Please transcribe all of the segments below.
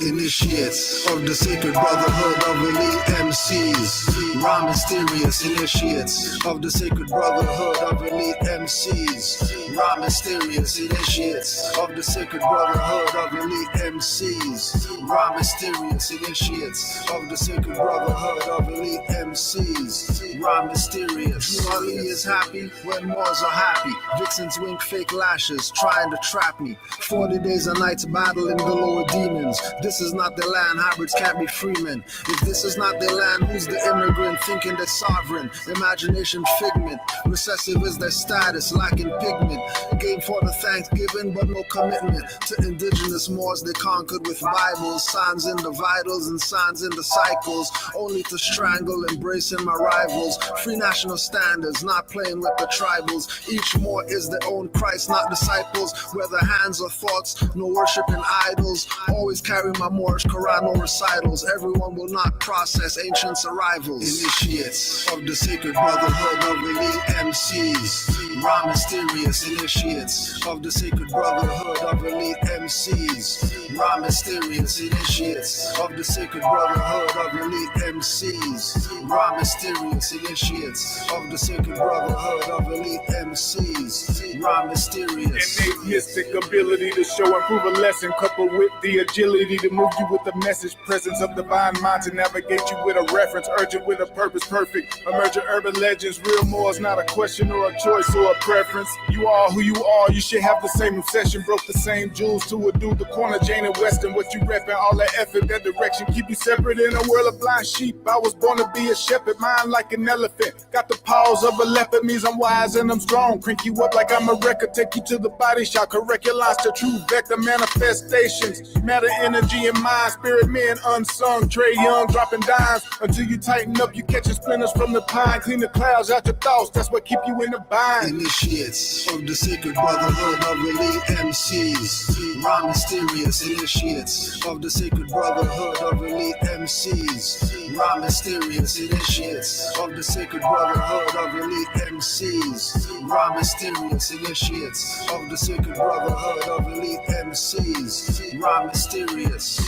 Initiates of the sacred brotherhood of elite MCs. Raw mysterious initiates of the sacred brotherhood of elite MCs. Raw mysterious initiates of the sacred brotherhood of elite MCs. Raw mysterious initiates of the sacred brotherhood of elite MCs. Raw mysterious. Ali is happy when Moors are happy. Vixens wink fake lashes trying to trap me. 40 days and nights battling the lower demons. This is not their land, hybrids can't be freemen. If this is not their land, who's the immigrant thinking they're sovereign? Imagination figment, recessive is their status, lacking pigment. Game for the Thanksgiving, but no commitment to indigenous Moors they conquered with Bibles, signs in the vitals and signs in the cycles, only to strangle, embracing my rivals. Free national standards, not playing with the tribals. Each Moor is their own Christ, not disciples. Whether hands or thoughts, no worshiping idols. Always carry my Moorish Quran, no recitals. Everyone will not process ancients' arrivals. Initiates of the sacred brotherhood of elite MCs. Raw mysterious initiates of the sacred brotherhood of elite MCs. Raw mysterious initiates of the sacred brotherhood of elite MCs. Raw mysterious initiates of the sacred brotherhood of elite MCs. Raw mysterious. Innate mystic ability to show and prove a lesson, coupled with the agility to move you with the message, presence of divine mind to navigate you with a reference, urgent with a purpose, perfect. Emergent urban legends, real more is not a question or a choice or a preference. You are who you are, you should have the same obsession. Broke the same jewels to a dude, the corner Jane and Western. What you reppin', all that effort, that direction keep you separate in a world of blind sheep. I was born to be a shepherd, mind like an elephant. Got the paws of a leopard, means I'm wise and I'm strong. Crank you up like I'm a record, take you to the body shop, correct your lines to true vector manifestations. Matter, energy, and mind, spirit men unsung. Trey Young dropping dimes until you tighten up, you catching splinters from the pine. Clean the clouds out your thoughts, that's what keep you in the bind. Initiates of the sacred brotherhood of elite MCs. Raw mysterious initiates of the sacred brotherhood of elite MCs. Raw mysterious initiates of the sacred brotherhood of elite MCs. Raw mysterious initiates of the sacred brotherhood of elite MCs. Raw mysterious.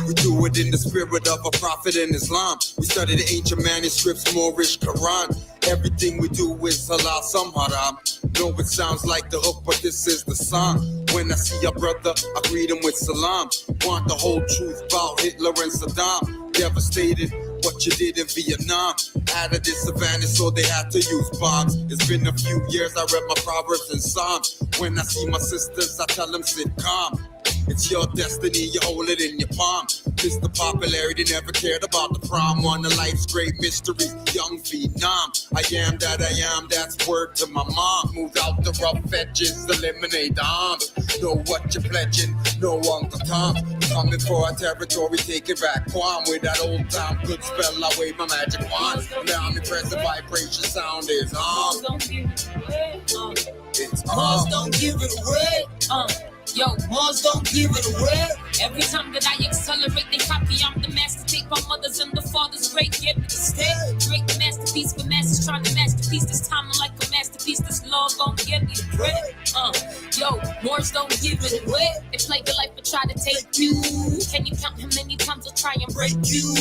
We do it in the spirit of a prophet in Islam. We study the ancient manuscripts, Moorish Quran. Everything we do is halal, some haram. No, it sounds like the hook, but this is the song. When I see a brother, I greet him with salam. Want the whole truth about Hitler and Saddam. Devastated what you did in Vietnam. Out of the savannah, so they had to use bombs. It's been a few years, I read my Proverbs and Psalms. When I see my sisters, I tell them sit calm. It's your destiny, you hold it in your palm. Mr. Popularity never cared about the prom. One of life's great mysteries, young phenom. I am that I am, that's word to my mom. Moved out the rough edges, eliminate the arms. Know what you're pledging, no Uncle Tom. Coming for our territory, take it back. Quam with that old time good spell, I wave my magic wand. Now I'm impressive vibration, sound is on. It's on. Don't give it away. Yo, Moors don't give it away. Every time that I accelerate, they copy. I'm the master. Take my mother's and the father's great gift. Stay great masterpiece for masters trying to masterpiece. This time I'm like a masterpiece. This love gon' give you the bread. Yo, Moors don't give it away. They play your life but try to take you. Can you count how many times I'll try and break you?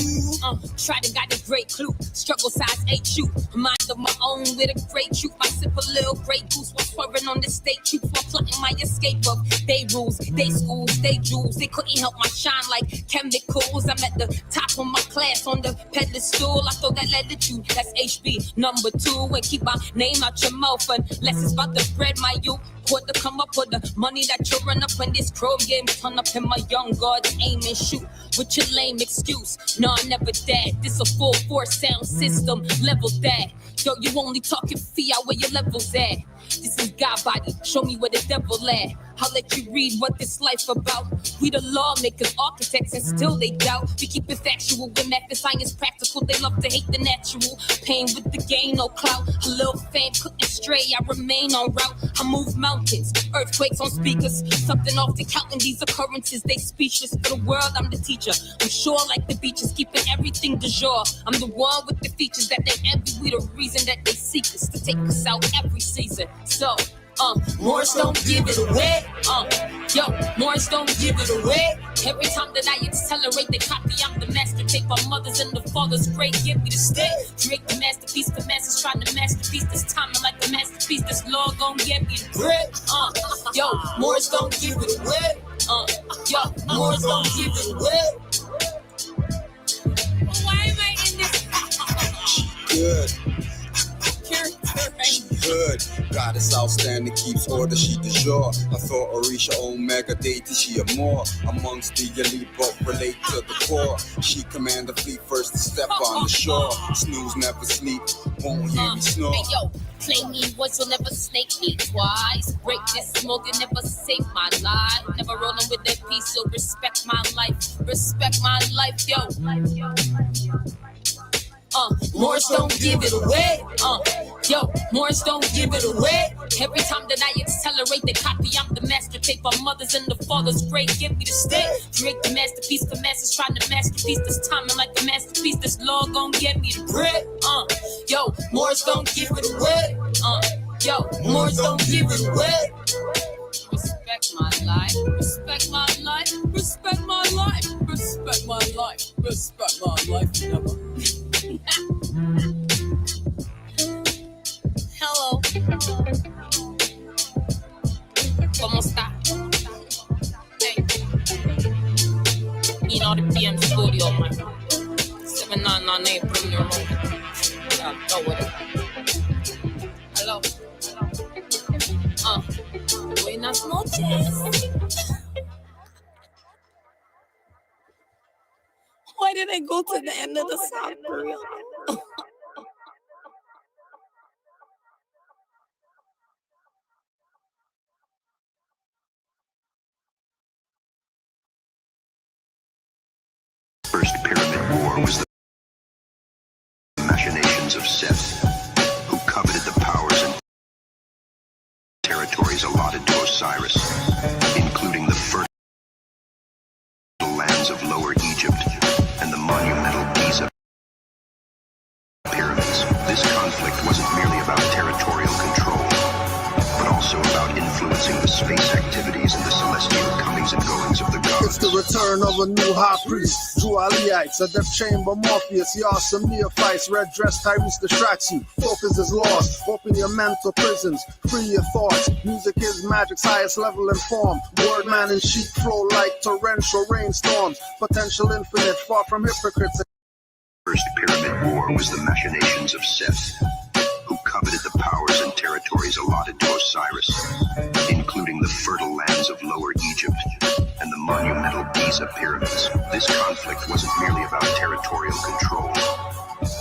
Try to got a great clue. Struggle size 8 you. Mind of my own with a great truth. I sip a little great goose while swerving on the state truth while plotting my escape of they rules, they schools, they jewels. They couldn't help my shine like chemicals. I'm at the top of my class on the pedestal. I throw that letter to that's HB number 2 and keep my name out your mouth unless it's about to bread my youth. Put to come up with the money that you run up when this crow game turn up in my young guards aim and shoot with your lame excuse. No, I never that. This a full force sound system level that. Yo, you only talking fiat where your levels at. This is God body. Show me where the devil at. I'll let you read what this life about. We the lawmakers, architects, and still they doubt. We keep it factual with math and science practical. They love to hate the natural. Pain with the gain, no clout. A little fame couldn't stray. I remain on route. I move mountains, earthquakes on speakers. Something off the counting these occurrences. They speechless for the world. I'm the teacher. I'm sure like the beaches, keeping everything du jour. I'm the one with the features that they envy. We the reason that they seek us to take us out every season. So, Moors don't give it away. Moors don't give it away. Every time that I accelerate, they copy. I'm the master. Take my mother's and the father's great. Give me the stay. Drake the masterpiece. The master's trying to masterpiece. This time I'm like a masterpiece. This law gon' get me the bread. Moors don't give it away. Moors don't give it away. Why am I in this? Good. Good. Goddess outstanding, keeps order, she de jour. I thought Orisha Omega deity, she a Moor. Amongst the elite, both relate to the core. She command the fleet first to step on the shore. Snooze never sleep, won't hear me snore. Hey yo, play me once, you'll never snake me twice. Break this smoke and never save my life. Never rolling with that piece, so respect my life. Respect my life, yo. Moors don't give it away. Moors don't give it away. Every time that I accelerate, they copy. I'm the master. Take my mother's and the father's great. Give me the stay. Drake the masterpiece. The master's trying to masterpiece. This time I'm like a masterpiece. This law gon' get me the bread. Moors don't give it away. Moors don't give it away. Respect my life. Respect my life. Respect my life. Respect my life. Respect my life. Never. Hello. ¿Cómo está? Hey. You know the PM studio, man. 7998 Premier Road. Yeah, go with it. Hello. Buenas noches. Why did I go to the end of the song for real? First pyramid war was the machinations of Seth, who coveted the powers and territories allotted to Osiris, including the fertile lands of Lower Egypt and the monumental Giza pyramids. This conflict wasn't merely about territorial control, but also about influencing the space activities and the celestial comings and goings of the gods. It's the return of a new high priest. Drualiites, a death chamber Morpheus. Y'all some neophytes. Red dress Tyrese distracts you. Focus is lost. Open your mental prisons. Free your thoughts. Music is magic's highest level and form. Word man and sheep flow like torrential rainstorms. Potential infinite, far from hypocrites. First pyramid war was the machinations of Seth, who coveted the powers and territories allotted to Osiris, including the fertile lands of Lower Egypt and the monumental Giza pyramids. This conflict wasn't merely about territorial control,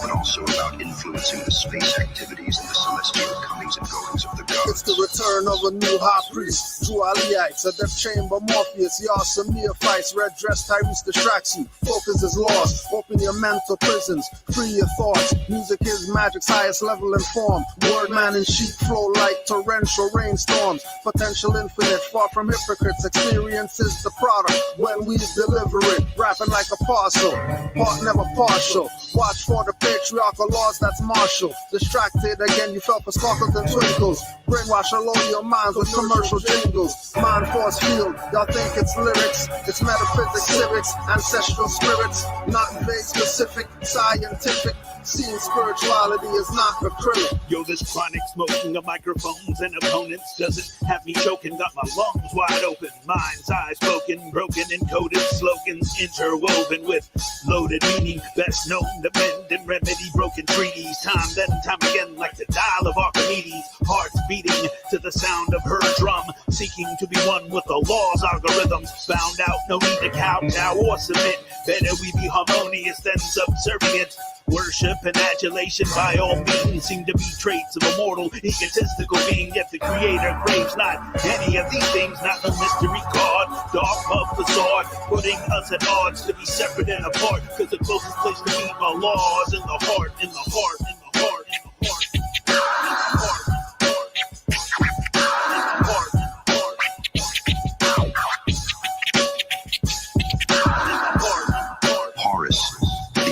but also about influencing the space activities and the celestial comings and goings of the gods. It's the return of a new high priest. Drualiites, a death chamber Morpheus. Y'all some neophytes. Red dress Tyrese distracts you. Focus is lost. Open your mental prisons. Free your thoughts. Music is magic's highest level and form. Word man and sheep flow like torrential rainstorms. Potential infinite, far from hypocrites. Experience is the product when we deliver it. Rapping like a parcel, part never partial. Watch for the patriarchal laws that's martial. Distracted again, you fell for sparkles and twinkles. Brainwash all over your minds with commercial jingles. Mind force field, y'all think it's lyrics. It's metaphysics, civics, ancestral spirits. Not vague, specific, scientific. Seeing spirituality is not acrylic. Yo, this chronic smoking of microphones and opponents doesn't have me choking. Got my lungs wide open, mind's eye spoken, broken, encoded slogans interwoven with loaded meaning. Best known to mend and remedy broken treaties. Time and time again, like the dial of Archimedes. Hearts beating to the sound of her drum, seeking to be one with the law's algorithms. Found out, no need to kowtow or submit. Better we be harmonious than subservient. Worship and adulation by all means seem to be traits of a mortal, egotistical being, yet the creator craves not any of these things, not the mystery God, dogma facade, putting us at odds to be separate and apart, because the closest place to meet my laws in the heart, in the heart, in the heart, in the heart, in the heart.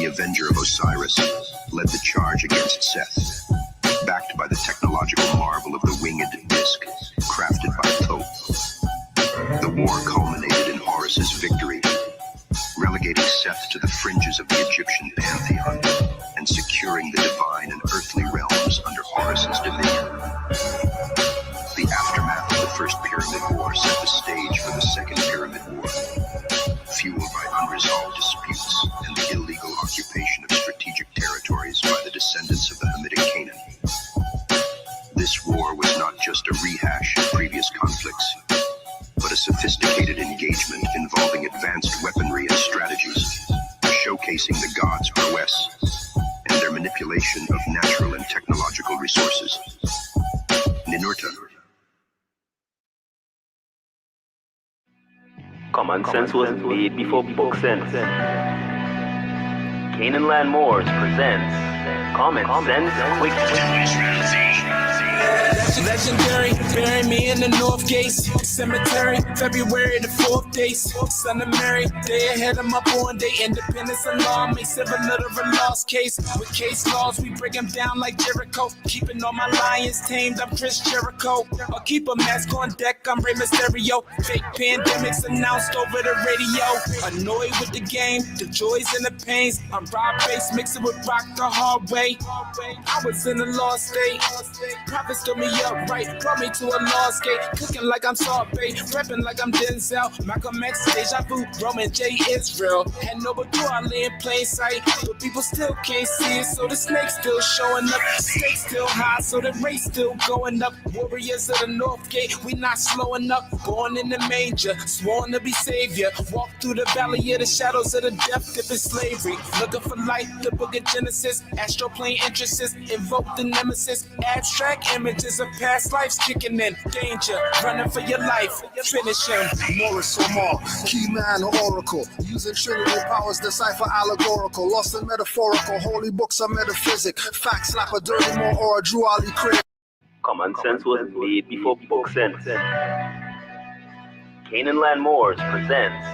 Avenger of Osiris, led the charge against Seth, backed by the technological marvel of the winged disc, crafted by Thoth. The war culminated in Horus's victory, relegating Seth to the fringes of the Egyptian pantheon and securing the divine and earthly realms under Horus's dominion. The aftermath of the First Pyramid War set the stage for the Second Pyramid War, fueled by unresolved disputes and the illegal occupation of strategic territories by the descendants of the Hamitic Canaan. This war was not just a rehash of previous conflicts, but a sophisticated engagement involving advanced weaponry and strategies, showcasing the gods' prowess and their manipulation of natural and technological resources. Ninurta. Common sense was made before book sense. Canaanland Moors presents Common Sense Quick. Legendary, bury me in the North Gates Cemetery, February the 4th days. Son of Mary, day ahead of my born day. Independence alarm, may civil literal lost case. With case laws, we break them down like Jericho. Keeping all my lions tamed, I'm Chris Jericho. I'll keep a mask on deck, I'm Rey Mysterio. Fake pandemics announced over the radio. Annoyed with the game, the joys and the pains. I'm Rob Bass, mixing with rock the hard way. I was in a lost state. Prophets told me up right, brought me to a lost gate. Cooking like I'm Salt Bay, prepping like I'm Denzel. Malcolm X, Deja Vu, Roman J. Israel. Had no but I lay in plain sight, but people still can't see it, so the snake's still showing up. Stakes still high, so the race still going up. Warriors of the North Gate, we not slowing up. Born in the manger, sworn to be savior. Walk through the valley of the shadows of the death dip in slavery. Looking for light, the book of Genesis. Astroplane entrances, invoke the nemesis. Abstract images of past lives kicking in. Danger, running for your life. Finish him. Moorish or Moor, key man or oracle. Using Trinity powers, decipher allegorical. Lost and metaphorical, holy books are metaphysic. Facts slap a dirty Moor or a Drew Ali critic. Common sense was made before book sense. Canaanland Moors presents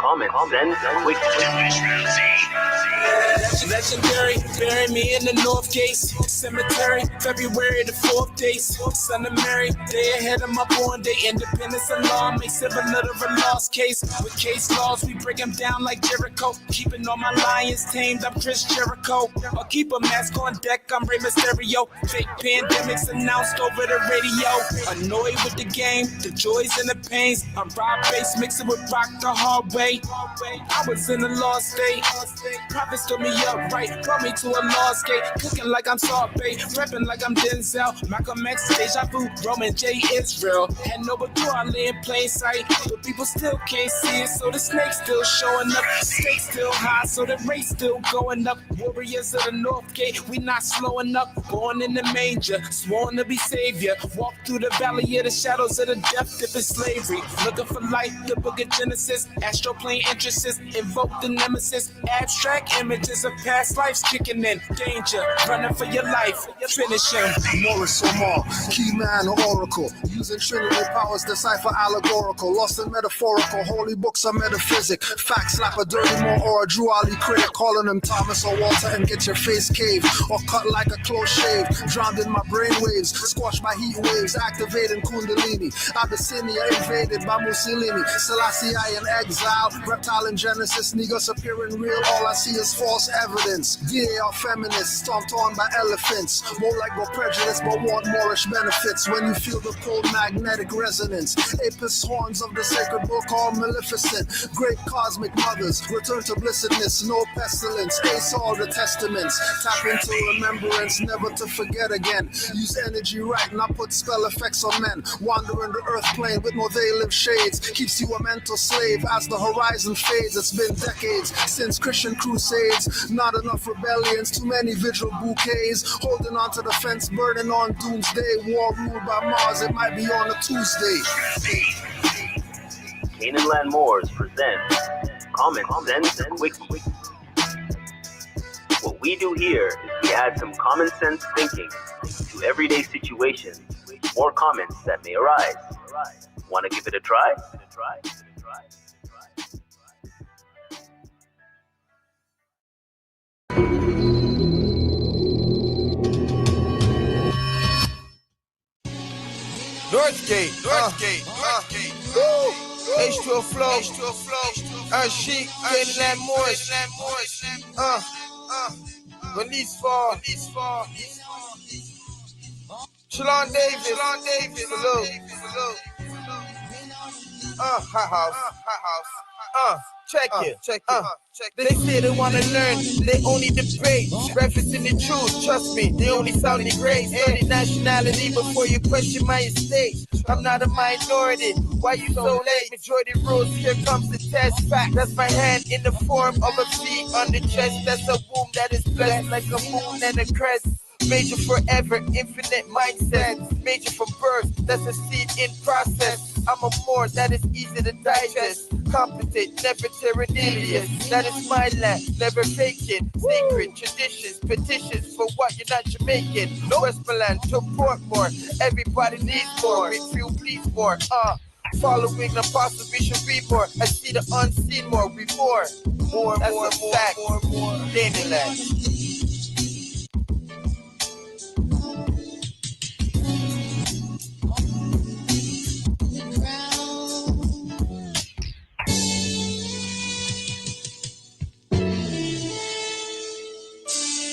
Common Sense Quick. Legendary, bury me in the North Gates Cemetery, February the 4th days. Son of Mary, day ahead of my born day. Independence alarm, may civil literal lost case. With case laws, we break them down like Jericho. Keeping all my lions tamed, I'm Chris Jericho. I'll keep a mask on deck, I'm Rey Mysterio. Fake pandemics announced over the radio. Annoyed with the game, the joys and the pains. I'm Rob Bass, mixing with rock the hard way. I was in a lost state. Prophets told me up right, brought me to a lost gate. Cooking like I'm Salt Bay, prepping like I'm Denzel. Malcolm X, Deja Vu, Roman J. Israel. Had no but I lay in plain sight, but people still can't see it, so the snake's still showing up. Stakes still high, so the race still going up. Warriors of the North Gate, we not slowing up. Born in the manger, sworn to be savior. Walk through the valley of the shadows of the death dip in slavery. Looking for light, the book of Genesis. Astroplane entrances, invoke the nemesis. Abstract images of past lives kicking in. Danger, running for your life. Finish him. Moorish or Moor, key man or oracle. Using Trinity powers, decipher allegorical. Lost and metaphorical, holy books are metaphysic. Facts slap a dirty Moor or a Drew Ali critic. Calling him Thomas or Walter and get your face caved. Or cut like a close shave. Drowned in my brainwaves, squashed by heat waves. Activating Kundalini. Abyssinia invaded by Mussolini. Selassie I in exile. Reptile in Genesis, Negus appearing real. All I see is false evidence. evidence. VA are feminists, stomped on by elephants. More like no prejudice, but want Moorish benefits. When you feel the cold magnetic resonance, Apis horns of the sacred book are maleficent. Great cosmic mothers, return to blessedness, no pestilence. Ace all the testaments, tap into remembrance, never to forget again. Use energy right, not put spell effects on men. Wandering the earth plane with no they live shades, keeps you a mental slave as the horizon fades. It's been decades since Christian crusades, not enough rebellions, too many vigil bouquets, holding on to the fence, burning on doomsday. War ruled by Mars, it might be on a Tuesday. Canaanland Moors presents Common Sense Quickie. What we do here is we add some common sense thinking to everyday situations or comments that may arise. Want to give it a try? Northgate. H2O flow. Sheik, Canaanland Moorish. Release fall. Shalon Davis. Salute. Hot house. Check it. They say they wanna learn, they only debate. Referencing the truth, trust me, they only sound the great. Study nationality before you question my estate. I'm not a minority, why you so late? Majority rules, here comes the test. Fact, that's my hand in the form of a V on the chest. That's a womb that is blessed like a moon and a crest. Major forever, infinite mindset. Major from birth, that's a seed in process. I'm a Moor that is easy to digest. Competent, never terrenalious. That is my land, never faking. Sacred traditions, petitions for what you're not Jamaican. Westmoreland to Portmore, everybody needs more. If you please more, following the apostles, we should read more. I see the unseen more, we more. That's a fact. Canaanland.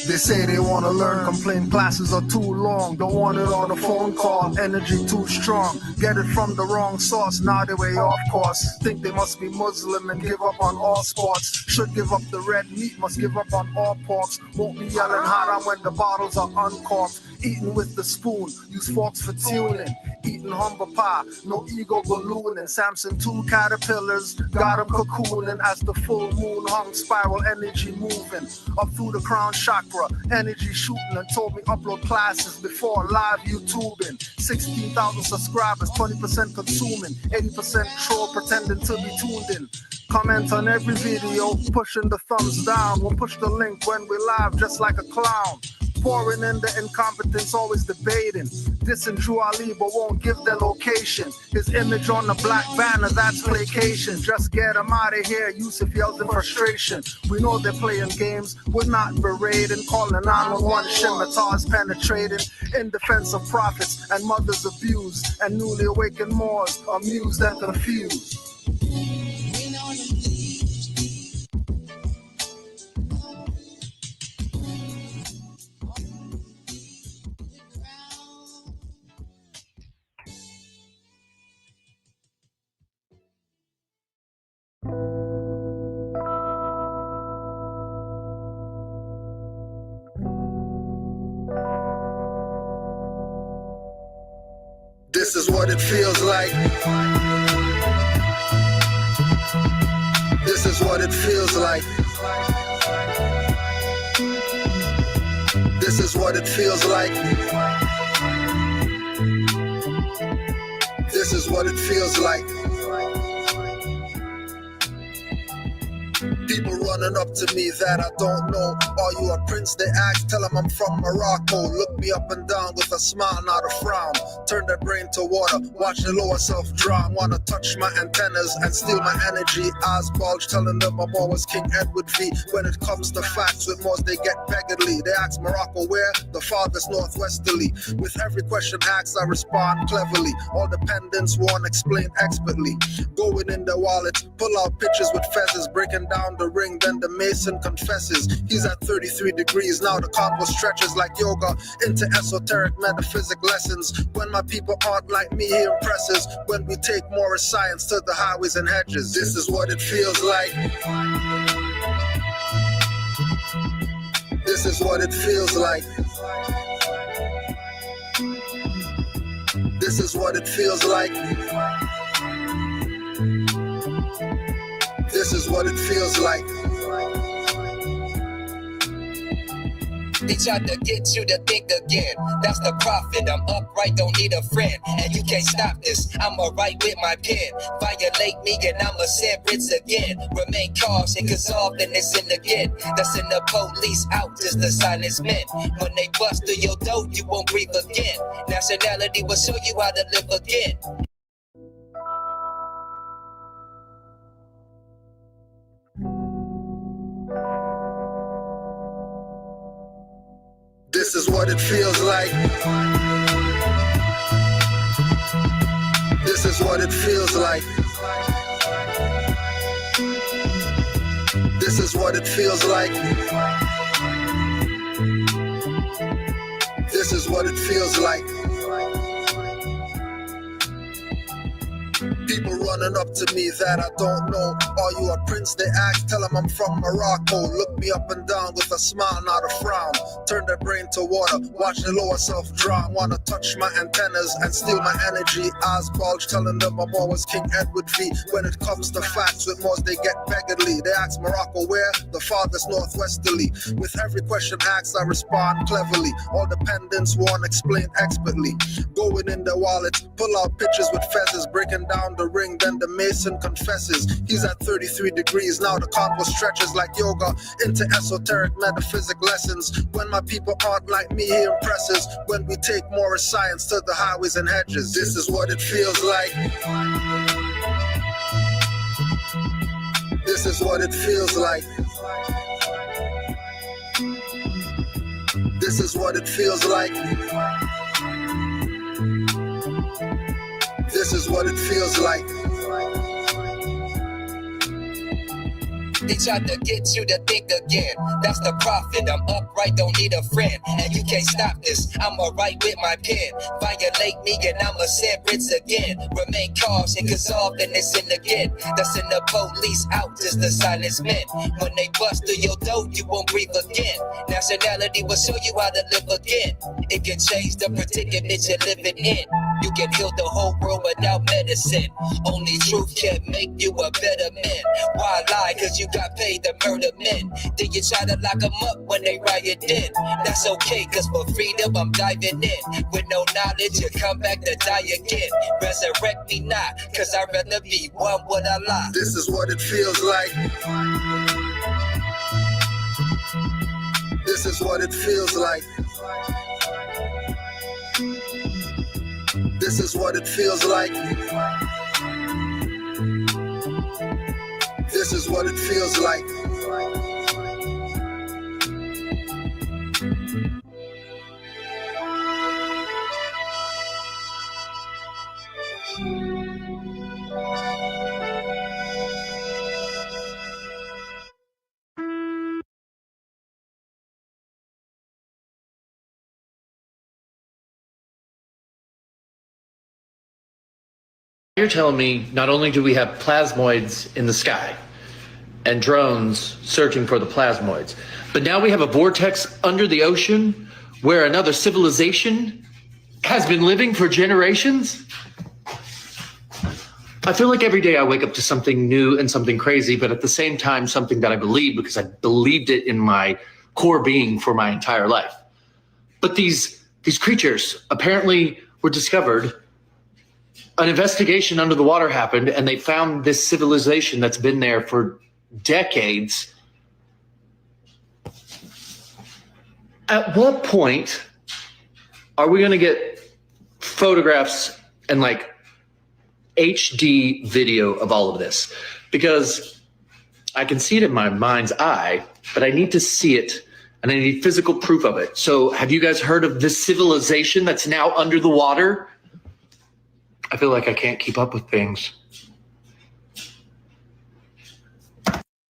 They say they want to learn, complain classes are too long. Don't want it on a phone call, energy too strong. Get it from the wrong source, now they way off course. Think they must be Muslim and give up on all sports. Should give up the red meat, must give up on all porks. Won't be yelling harder when the bottles are uncorked. Eating with the spoon, use forks for tuning. Eating humble pie, no ego ballooning. Samson 2 caterpillars, got him cocooning. As the full moon hung, spiral energy moving. Up through the crown chakra, energy shooting. And told me upload classes before live YouTubing. 16,000 subscribers, 20% consuming. 80% troll pretending to be tuned in. Comment on every video, pushing the thumbs down. We'll push the link when we live just like a clown. Pouring in the incompetence, always debating. Dissing Drew Ali, but won't give their location. His image on the black banner, that's placation. Just get him out of here, Yusuf yells in frustration. We know they're playing games, we're not berating. Calling 911, scimitars penetrating. In defense of prophets and mothers abused. And newly awakened Moors, amused and confused. This is what it feels like. This is what it feels like. This is what it feels like. This is what it feels like. People running up to me that I don't know. Are you a prince? They ask, tell them I'm from Morocco. Look me up and down with a smile, not a frown. Turn their brain to water, watch the lower self drown. Wanna touch my antennas and steal my energy. Eyes bulge, telling them I'm always King Edward V. When it comes to facts with Moors, they get beggarly. They ask Morocco where? The farthest northwesterly. With every question asked, I respond cleverly. All dependents won't explain expertly. Going in their wallets, pull out pictures with feathers, breaking down the ring then the mason confesses. He's at 33 degrees, now the combo stretches like yoga into esoteric metaphysic lessons. When my people aren't like me, he impresses. When we take Moorish science to the highways and hedges, this is what it feels like. This is what it feels like. This is what it feels like. This is what it feels like. They tried to get you to think again. That's the prophet. I'm upright, don't need a friend. And you can't stop this. I'ma write with my pen. Violate me and I'ma send writs again. Remain cautious, cause often it's in the get. That's in the police out, just the silence men. When they bust through your door, you won't breathe again. Nationality will show you how to live again. This is what it feels like. This is what it feels like. This is what it feels like. This is what it feels like. People running up to me that I don't know. Are you a prince? They ask, tell them I'm from Morocco. Look me up and down with a smile, not a frown. Turn their brain to water, watch the lower self drown. Wanna touch my antennas and steal my energy. Eyes bulge, telling them I'm always King Edward V. When it comes to facts with Moors, they get beggarly. They ask Morocco where? The farthest northwesterly. With every question asked, I respond cleverly. All dependents won't explain expertly. Going in their wallets, pull out pictures with feathers, breaking down the ring, then the mason confesses. He's at 33 degrees, now the combo stretches like yoga into esoteric metaphysic lessons. When my people aren't like me, he impresses. When we take Moorish science to the highways and hedges, this is what it feels like. This is what it feels like. This is what it feels like. This is what it feels like. They tried to get you to think again. That's the prophet. I'm upright, don't need a friend. And you can't stop this. I'ma write with my pen. Violate me and I'ma send writs again. Remain cautious, cause often it's in the get. That's in the police out, just the silence men. When they bust through your door, you won't breathe again. Nationality will show you how to live again. It can change the predicament you're living in. You can heal the whole world without medicine. Only truth can make you a better man. Why lie? Cause you got paid to murder men. Then you try to lock them up when they riot in. That's okay, cause for freedom I'm diving in. With no knowledge you come back to die again. Resurrect me not, cause I'd rather be one with Allah. This is what it feels like. This is what it feels like. This is what it feels like. This is what it feels like. You're telling me not only do we have plasmoids in the sky and drones searching for the plasmoids, but now we have a vortex under the ocean where another civilization has been living for generations? I feel like every day I wake up to something new and something crazy, but at the same time, something that I believe because I believed it in my core being for my entire life. But these creatures apparently were discovered. An investigation under the water happened and they found this civilization that's been there for decades. At what point are we going to get photographs and like HD video of all of this? Because I can see it in my mind's eye, but I need to see it and I need physical proof of it. So have you guys heard of this civilization that's now under the water? I feel like I can't keep up with things.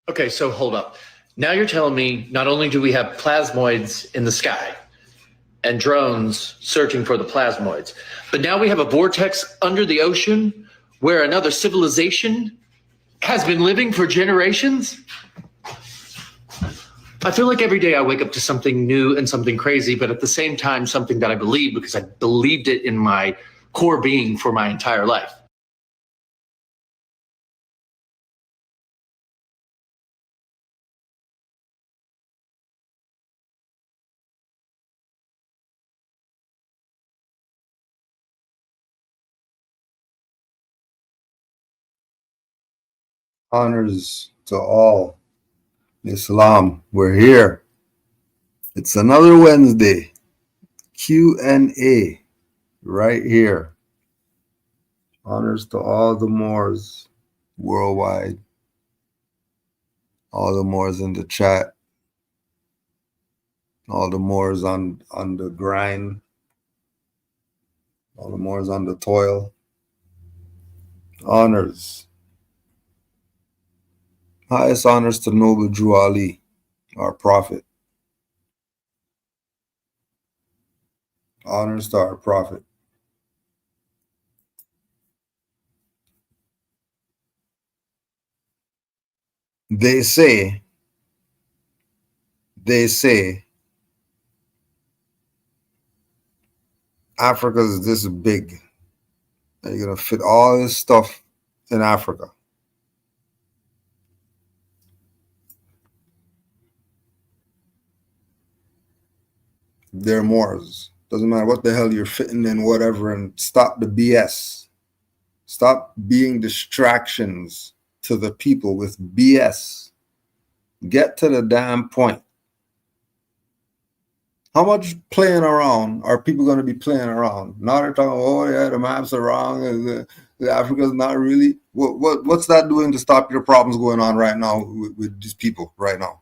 Okay, so hold up. Now you're telling me not only do we have plasmoids in the sky and drones searching for the plasmoids, but now we have a vortex under the ocean where another civilization has been living for generations? I feel like every day I wake up to something new and something crazy, but at the same time, something that I believe because I believed it in my core being for my entire life. Honors to all. Islam, we're here. It's another Wednesday. Q&A right here. Honors to all the Moors worldwide. All the Moors in the chat. All the Moors on the grind. All the Moors on the toil. Honors. Highest honors to Noble Drew Ali, our prophet. Honors to our prophet. They say Africa is this big. And you're going to fit all this stuff in Africa. They're Moors. Doesn't matter what the hell you're fitting in, whatever, and stop the BS. Stop being distractions to the people with BS. Get to the damn point. How much playing around are people going to be playing around? Now they're talking, oh yeah, the maps are wrong, and the Africa's not really. What's that doing to stop your problems going on right now with these people right now?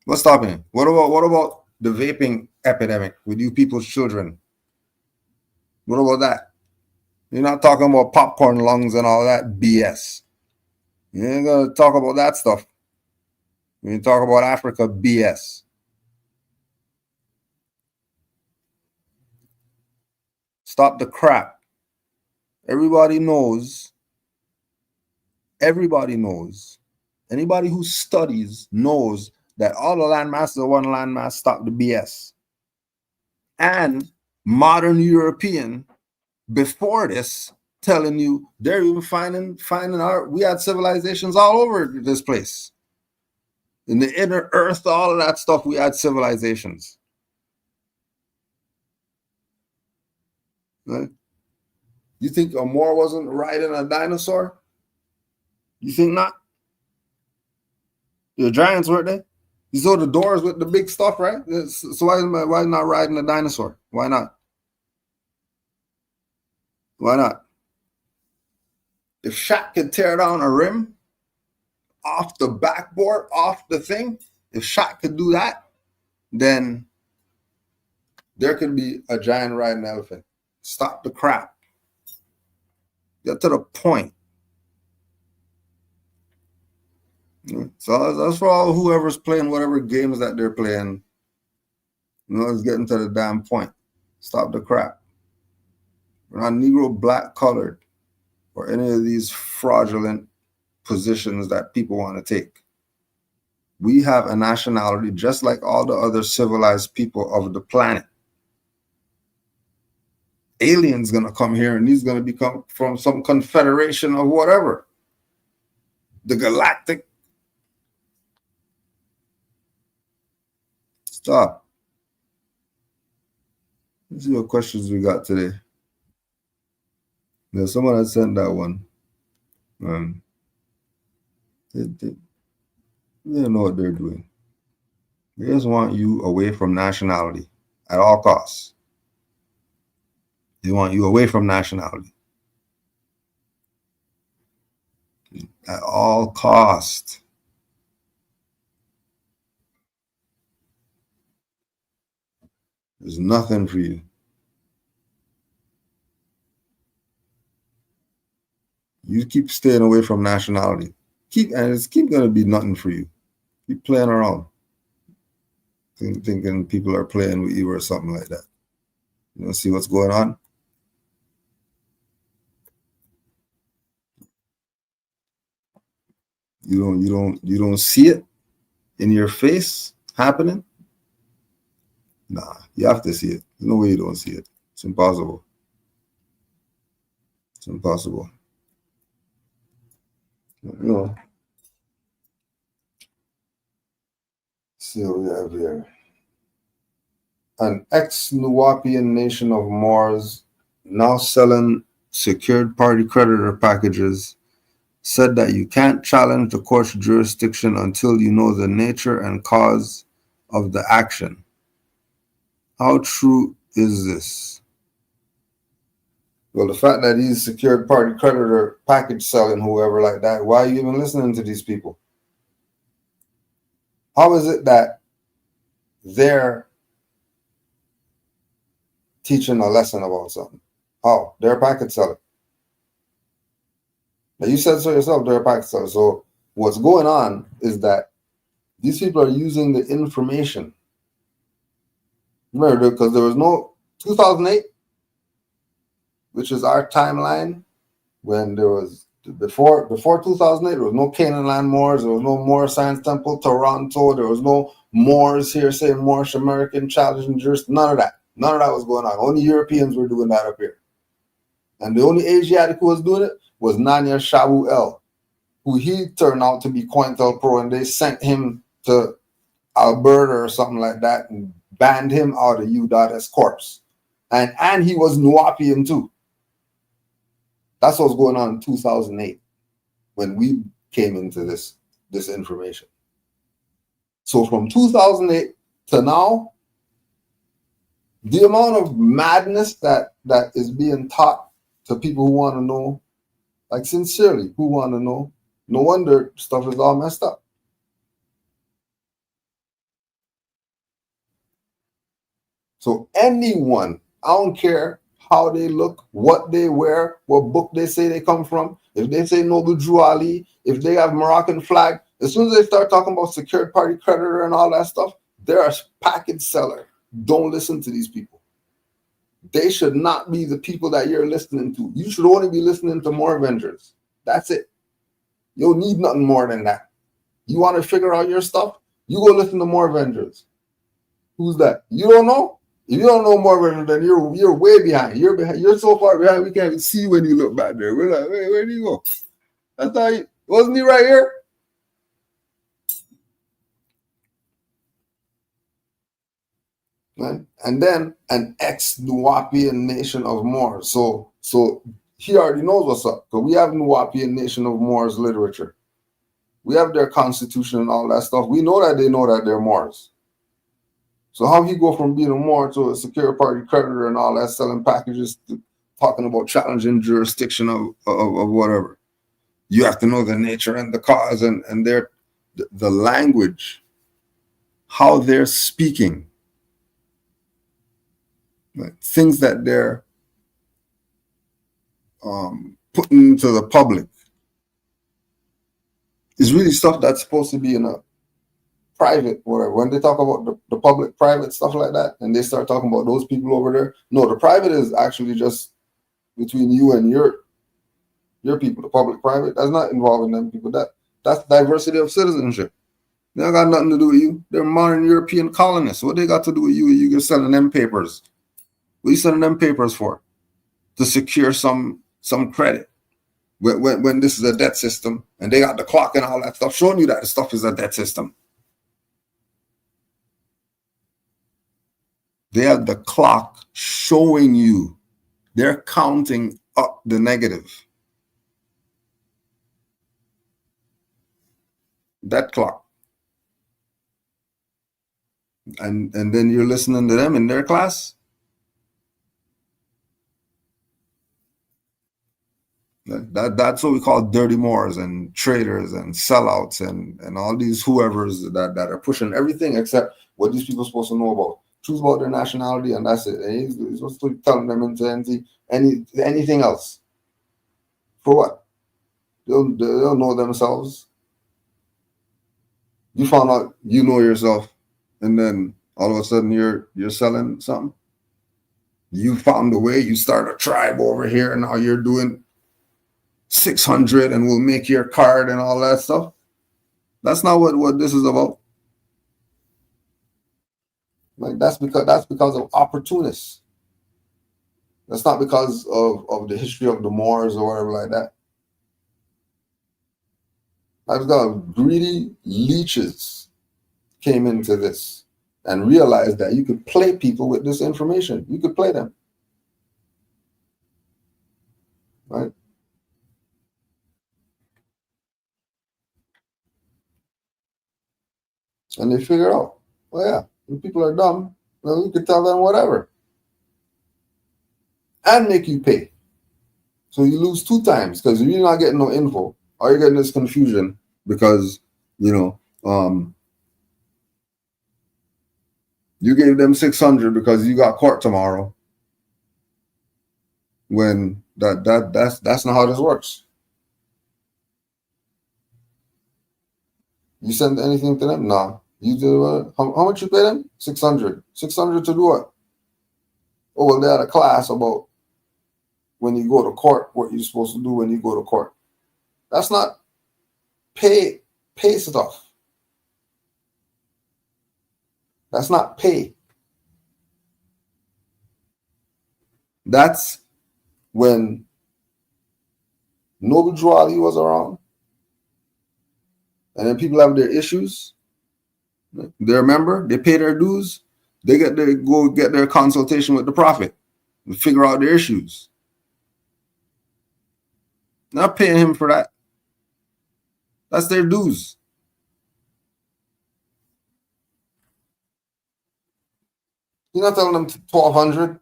What's stopping it? What about the vaping epidemic with you people's children? What about that? You're not talking about popcorn lungs and all that BS. You ain't gonna talk about that stuff. You talk about Africa BS. Stop the crap. Everybody knows. Anybody who studies knows that all the landmasses are one landmass. Stop the BS. And modern European before this telling you they're even finding we had civilizations all over this place. In the inner earth, all of that stuff, we had civilizations. Right? You think a Moor wasn't riding a dinosaur? You think not? The giants weren't they? You saw the doors with the big stuff, right? So why not riding a dinosaur? Why not? Why not? If Shaq could tear down a rim off the backboard, off the thing, if Shaq could do that, then there could be a giant riding elephant. Stop the crap. Get to the point. So that's for all whoever's playing whatever games that they're playing. It's getting to the damn point. Stop the crap. We're not Negro, black, colored, or any of these fraudulent positions that people want to take. We have a nationality just like all the other civilized people of the planet. Aliens gonna come here and he's gonna become from some confederation of whatever. The galactic. Stop. Let's see what questions we got today. There's someone that sent that one. They don't know what they're doing. They just want you away from nationality at all costs. They want you away from nationality at all costs. There's nothing for you. You keep staying away from nationality. It's gonna be nothing for you. Keep playing around, thinking people are playing with you or something like that. You know, see what's going on. You don't see it in your face happening. Nah, you have to see it. There's no way you don't see it. It's impossible. It's impossible. You know. See what we have here. An ex-Nuwapian nation of Moors, now selling secured party creditor packages, said that you can't challenge the court's jurisdiction until you know the nature and cause of the action. How true is this? Well, the fact that he's secured party creditor package selling, whoever like that, why are you even listening to these people? How is it that they're teaching a lesson about something? How? They're a package seller. Now, you said so yourself, they're a package seller. So what's going on is that these people are using the information. Remember, because there was no 2008, which is our timeline, when there was before 2008, there was no Canaanland Moors, there was no Moor Science Temple, Toronto, there was no Moors here saying Moorish American challenging jurisdiction, none of that. None of that was going on. Only Europeans were doing that up here. And the only Asiatic who was doing it was Nanya Shabu El, who he turned out to be COINTELPRO, and they sent him to Alberta or something like that and banned him out of UDOT's corpse. And he was Nuwapian too. That's what was going on in 2008 when we came into this information. So from 2008 to now, the amount of madness that is being taught to people who want to know, like sincerely, who want to know, no wonder stuff is all messed up. So anyone, I don't care how they look, what they wear, what book they say they come from, if they say Noble Drew Ali, if they have Moroccan flag, as soon as they start talking about secured party creditor and all that stuff, they're a package seller. Don't listen to these people. They should not be the people that you're listening to. You should only be listening to more Avengers. That's it. You don't need nothing more than that. You want to figure out your stuff? You go listen to more Avengers. Who's that? You don't know? If you don't know more Avengers, then you're way behind. You're so far behind we can't even see when you look back there. We're like, wait, where do you go? That's how you wasn't he right here? Right? And then an ex-Nuwapian nation of Moors. So he already knows what's up. Because we have Nuwapian nation of Moors literature. We have their constitution and all that stuff. We know that they know that they're Moors. So how he go from being a Moor to a secure party creditor and all that, selling packages, to talking about challenging jurisdiction of whatever? You have to know the nature and the cause and the language, how they're speaking. Like things that they're putting to the public is really stuff that's supposed to be in a private, whatever. When they talk about the public private stuff like that, and they start talking about those people over there, no, the private is actually just between you and your people. The public private, that's not involving them people. That's diversity of citizenship. They don't got nothing to do with you. They're modern European colonists. What they got to do with you? You just selling them papers. What are you selling them papers for? To secure some credit. When this is a debt system, and they got the clock and all that stuff showing you that the stuff is a debt system. They have the clock showing you. They're counting up the negative. That clock. And then you're listening to them in their class. That's what we call dirty Moors and traitors and sellouts and all these whoever's that are pushing everything except what these people are supposed to know about. Truth about their nationality, and that's it. And he's supposed to tell them into anything else. For what? They'll know themselves. You found out you know yourself, and then all of a sudden you're selling something. You found a way. You start a tribe over here, and now you're doing 600, and we'll make your card and all that stuff. That's not what this is about. Like that's because of opportunists. That's not because of the history of the Moors or whatever like that. That's because greedy leeches came into this and realized that you could play people with this information. You could play them. Right? And they figure out, well, yeah, when people are dumb, well, you could tell them whatever. And make you pay. So you lose 2 times because you're not getting no info. Or you're getting this confusion because, you gave them 600 because you got court tomorrow. When that's not how this works. You send anything to them? No. You do how much you pay them? 600. 600 to do what? Oh, well, they had a class about when you go to court, what you're supposed to do when you go to court. That's not pay stuff. That's not pay. That's when Noble Drew Ali was around. And then people have their issues. They're a member, they pay their dues, they go get their consultation with the prophet and figure out their issues. Not paying him for that. That's their dues. You're not telling them 1,200,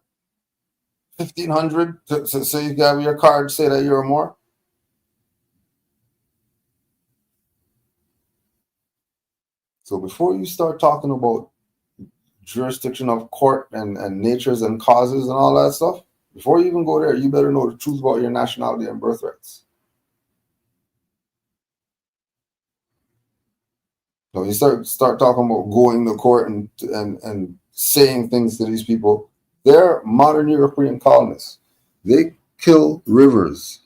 1,500 so you can have your card say that you're a Moor. So before you start talking about jurisdiction of court and natures and causes and all that stuff, before you even go there, you better know the truth about your nationality and birthrights. So you start talking about going to court and saying things to these people. They're modern European colonists. They kill rivers.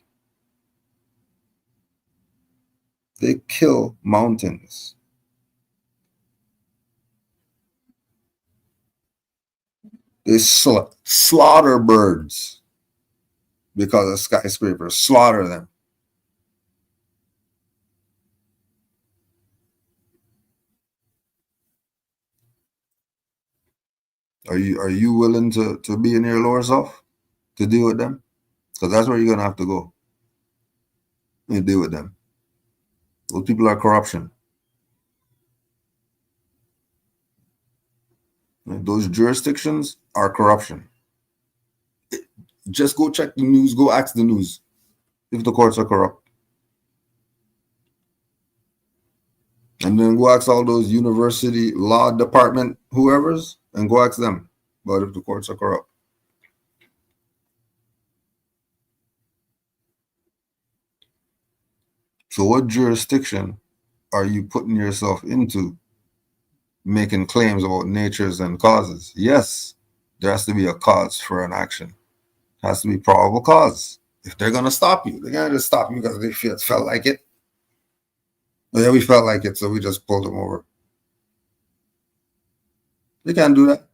They kill mountains. They slaughter birds because of skyscrapers. Slaughter them. Are you willing to be in your lower self to deal with them? Because that's where you're gonna have to go. You deal with them. Those people are corruption. Those jurisdictions are corruption. Just go check the news, go ask the news if the courts are corrupt. And then go ask all those university law department whoever's and go ask them about if the courts are corrupt. So what jurisdiction are you putting yourself into making claims about natures and causes? Yes, there has to be a cause for an action. It has to be probable cause. If they're going to stop you, they're going to just stop you because they felt like it. Oh, yeah, we felt like it, so we just pulled them over. They can't do that.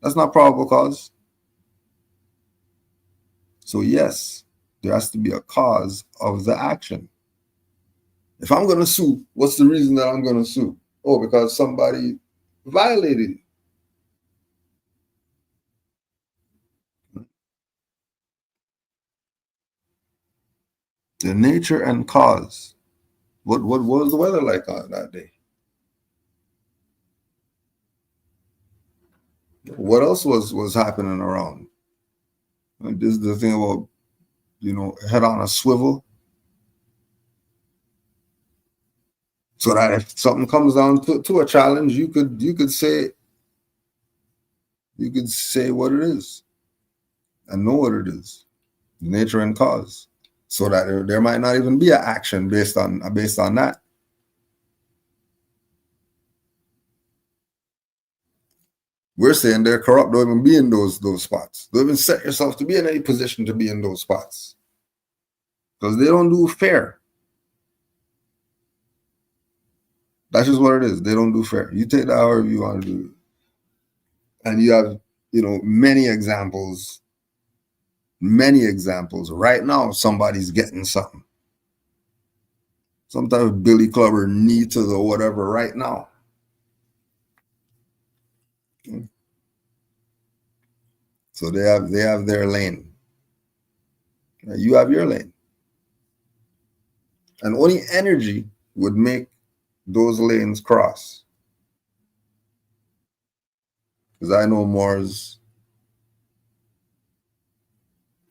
That's not probable cause. So yes, there has to be a cause of the action. If I'm going to sue, what's the reason that I'm going to sue? Oh, because somebody violated you. The nature and cause. What was the weather like on that day? What else was happening around? And this is the thing about, head on a swivel. So that if something comes down to a challenge, you could say what it is and know what it is, nature and cause, so that there might not even be an action based on that. We're saying they're corrupt. Don't even be in those spots. Don't even set yourself to be in any position to be in those spots. Because they don't do fair. That's just what it is. They don't do fair. You take that however you want to do it. And you have, many examples right now. Somebody's getting something. Some type of Billy Clubber knee to the whatever right now. Okay. So they have their lane. You have your lane. And only energy would make those lanes cross. Because I know Moors,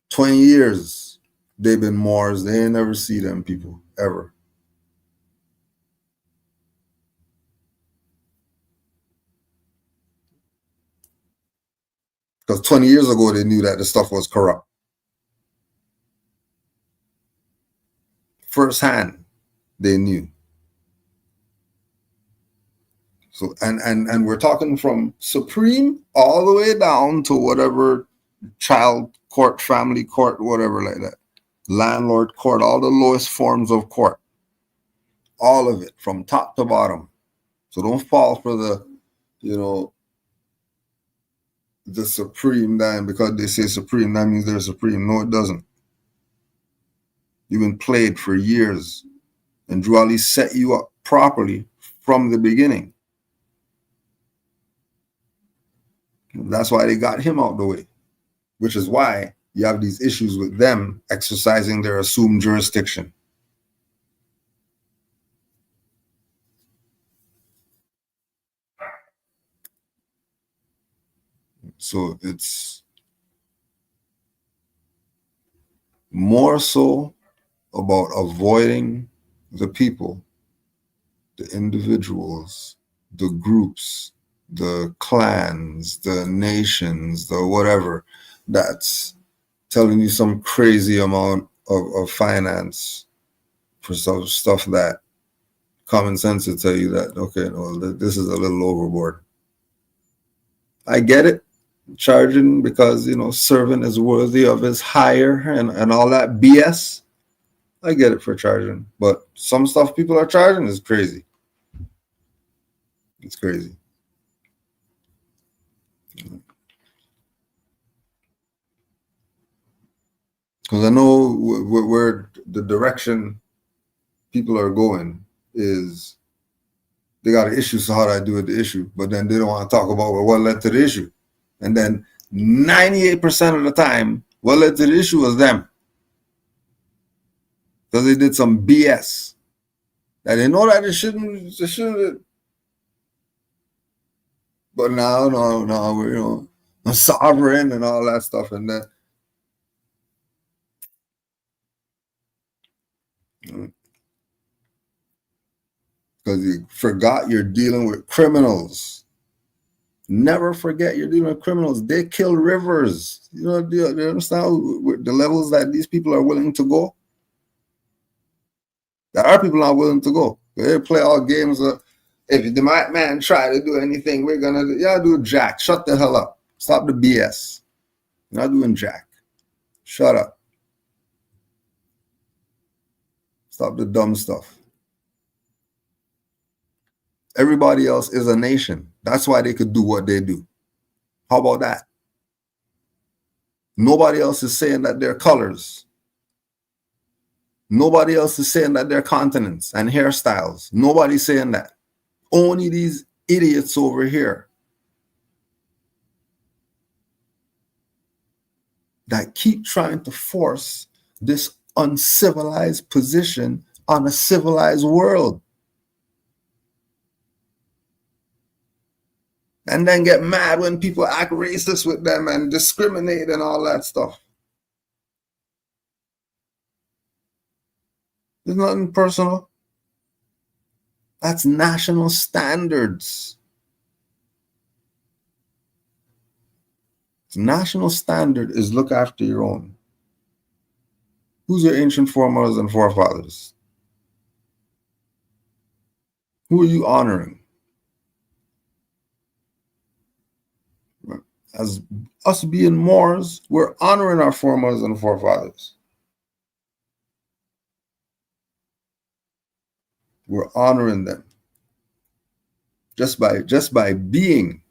20 years they've been Moors. They ain't never see them people, ever. Because 20 years ago, they knew that the stuff was corrupt. Firsthand, they knew. So, and we're talking from Supreme all the way down to whatever child court, family court, whatever like that. Landlord court, all the lowest forms of court. All of it, from top to bottom. So don't fall for the Supreme then, because they say Supreme, that means they're Supreme. No, it doesn't. You've been played for years. And Drew Ali set you up properly from the beginning. That's why they got him out the way. Which is why you have these issues with them exercising their assumed jurisdiction. So it's more so about avoiding the people, the individuals, the groups, the clans, the nations, the whatever, that's telling you some crazy amount of finance for some stuff that common sense will tell you that, okay, well, this is a little overboard. I get it. Charging because, servant is worthy of his hire and all that BS. I get it for charging. But some stuff people are charging is crazy. It's crazy. Because I know where the direction people are going is they got an issue, so how do I do with the issue? But then they don't want to talk about what led to the issue. And then 98% of the time, what led to the issue was them. Because they did some BS. That they know that they shouldn't. But now, we're, sovereign and all that stuff. And that. Because you forgot you're dealing with criminals. Never forget you're dealing with criminals. They kill rivers. Do you understand the levels that these people are willing to go? There are people not willing to go. They play all games of, if the man try to do anything, we're going to do jack. Shut the hell up. Stop the BS. You're not doing jack. Shut up. Stop the dumb stuff. Everybody else is a nation. That's why they could do what they do. How about that? Nobody else is saying that they're colors. Nobody else is saying that they're continents and hairstyles. Nobody's saying that. Only these idiots over here that keep trying to force this uncivilized position on a civilized world. And then get mad when people act racist with them and discriminate and all that stuff. There's nothing personal. That's national standards. National standard is look after your own. Who's your ancient foremothers and forefathers? Who are you honoring? as us being Moors, we're honoring our foremothers and forefathers. We're honoring them just by being.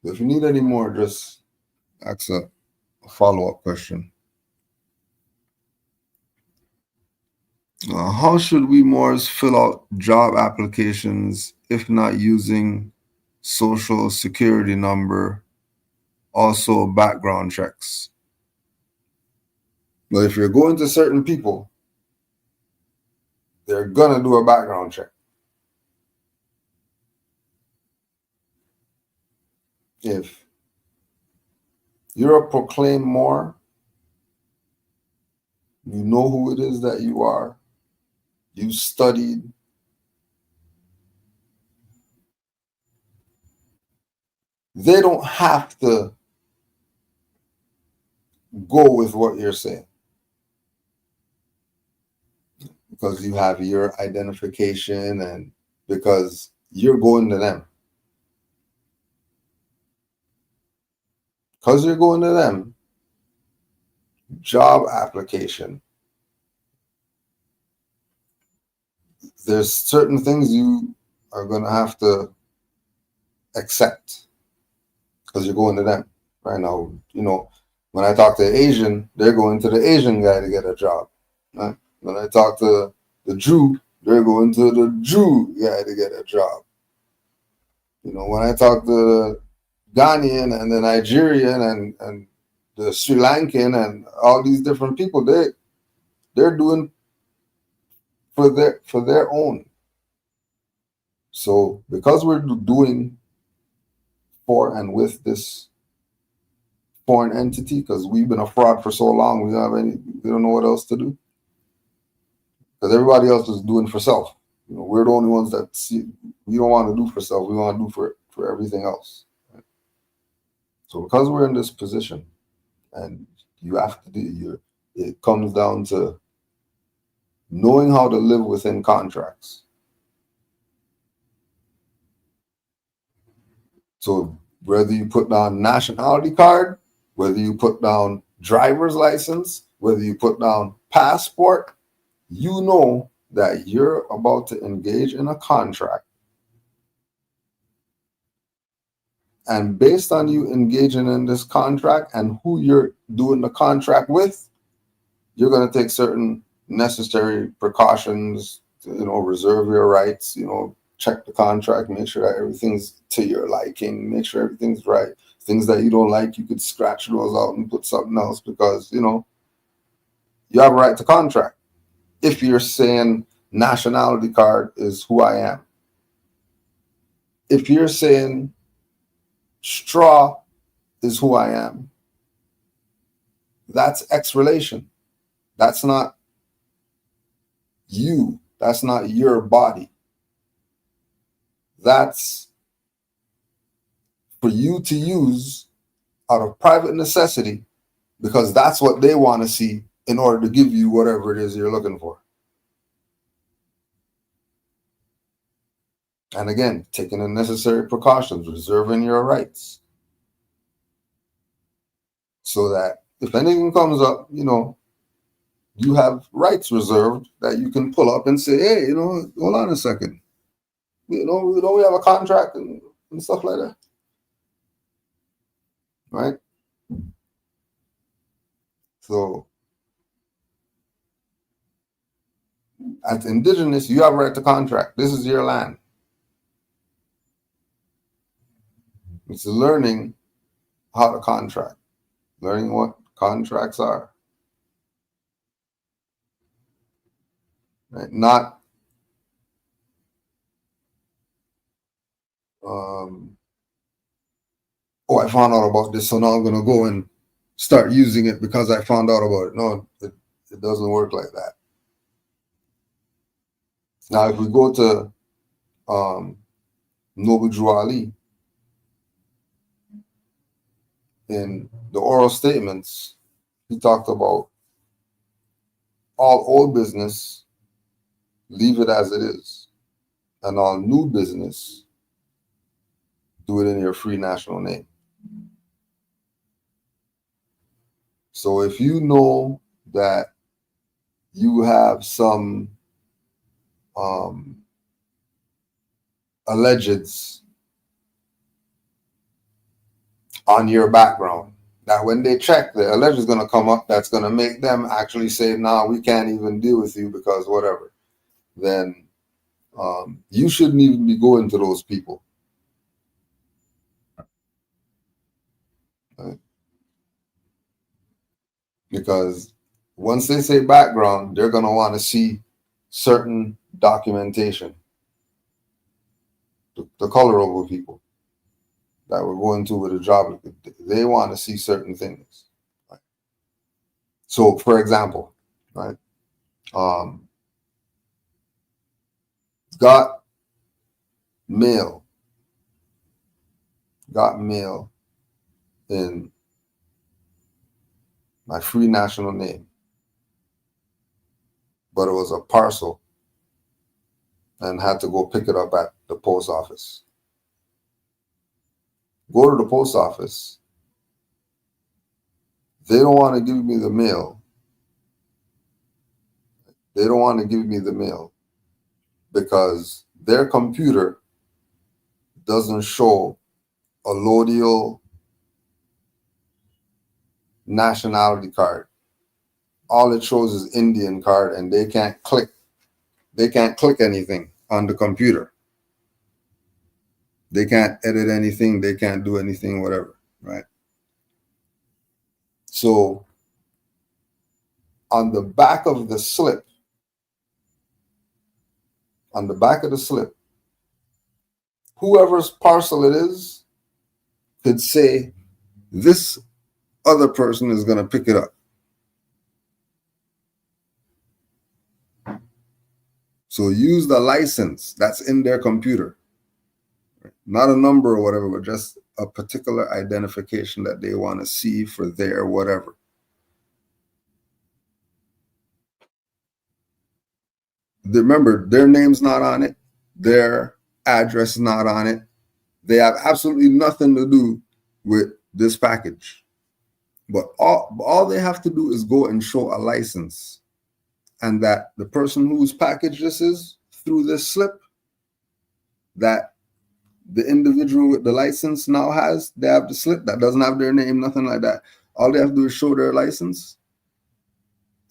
If you need any more, just ask a follow-up question. How should we Moors fill out job applications if not using social security number, also background checks? But if you're going to certain people, they're gonna do a background check. If you're a proclaimed Moor, you know who it is that you are, you studied, they don't have to go with what you're saying because you have your identification and because you're going to them. Because you're going to them, job application, there's certain things you are going to have to accept because you're going to them. Right now, you know, when I talk to Asian, they're going to the Asian guy to get a job. Right? When I talk to the Jew, they're going to the Jew guy to get a job. You know, when I talk to the Ghanaian and the Nigerian and the Sri Lankan and all these different people, they're doing for their own. So because we're doing for and with this foreign entity, because we've been a fraud for so long, we don't know what else to do. Because everybody else is doing for self. You know, we're the only ones that see we don't want to do for self. We want to do for everything else. Right? So because we're in this position, and you have to do it comes down to knowing how to live within contracts. So whether you put down nationality card, whether you put down driver's license, whether you put down passport, you know that you're about to engage in a contract. And based on you engaging in this contract and who you're doing the contract with, you're going to take certain necessary precautions to, you know, reserve your rights, you know, check the contract, make sure that everything's to your liking, make sure everything's right. Things that you don't like, you could scratch those out and put something else because, you know, you have a right to contract. If you're saying nationality card is who I am. If you're saying straw is who I am, that's X-relation. That's not you. That's not your body. That's for you to use out of private necessity because that's what they want to see in order to give you whatever it is you're looking for. And again, taking the necessary precautions, reserving your rights so that if anything comes up, you know, you have rights reserved that you can pull up and say, hey, you know, hold on a second. You know, we have a contract and stuff like that. Right? So as indigenous, you have a right to contract. This is your land. It's learning how to contract, learning what contracts are. Right? Not I found out about this, so now I'm going to go and start using it because I found out about it. No, it doesn't work like that. Now, if we go to Noble Drew Ali, in the oral statements, he talked about all old business, leave it as it is, and all new business, do it in your free national name. So if you know that you have some allegeds on your background, that when they check, the alleged is going to come up, that's going to make them actually say, "No, we can't even deal with you because whatever," then you shouldn't even be going to those people. Right? Because once they say background, they're going to want to see certain documentation. The color over people that we're going to with a job, they want to see certain things. Right? So, for example, right, got mail in my free national name, but it was a parcel and had to go pick it up at the post office. Go to the post office. They don't want to give me the mail. They don't want to give me the mail because their computer doesn't show a allodial nationality card. All it shows is Indian card, and they can't click anything on the computer. They can't edit anything, they can't do anything, whatever, right? So on the back of the slip, whoever's parcel it is could say, this other person is going to pick it up. So use the license that's in their computer. Not a number or whatever, but just a particular identification that they want to see for their whatever. Remember, their name's not on it. Their address is not on it. They have absolutely nothing to do with this package. But all they have to do is go and show a license, and that the person whose package this is through this slip, that the individual with the license now has, they have the slip that doesn't have their name, nothing like that. All they have to do is show their license,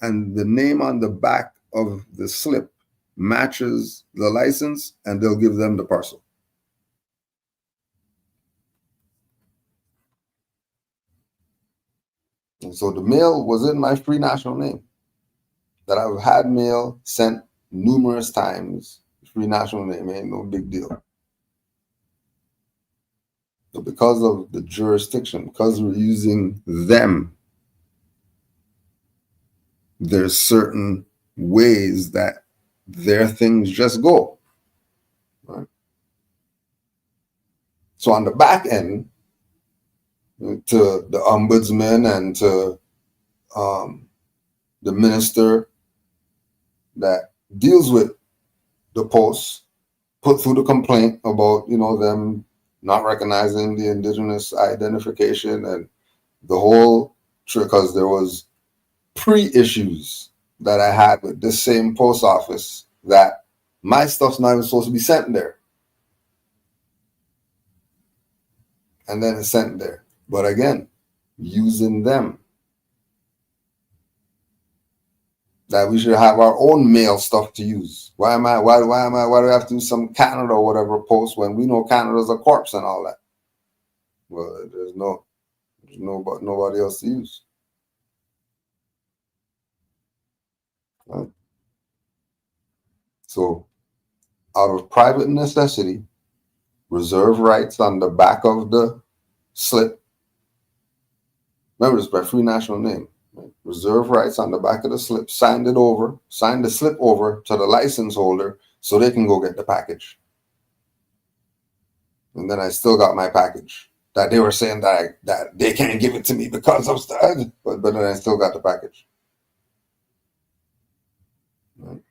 and the name on the back of the slip matches the license, and they'll give them the parcel. And so the mail was in my free national name, that I've had mail sent numerous times. Free national name ain't no big deal. So because of the jurisdiction, because we're using them, there's certain ways that their things just go. Right? So on the back end, to the ombudsman and to the minister that deals with the posts, put through the complaint about, them not recognizing the indigenous identification and the whole, because there was pre-issues that I had with this same post office that my stuff's not even supposed to be sent there. And then it's sent there. But again, using them. That we should have our own mail stuff to use. Why do I have to do some Canada or whatever post when we know Canada's a corpse and all that? Well, there's nobody else to use. Right? So out of private necessity, reserve rights on the back of the slip. Remember, it's my free national name. Right? Reserve rights on the back of the slip. Sign the slip over to the license holder so they can go get the package. And then I still got my package that they were saying that they can't give it to me because of that, but then I still got the package. Right.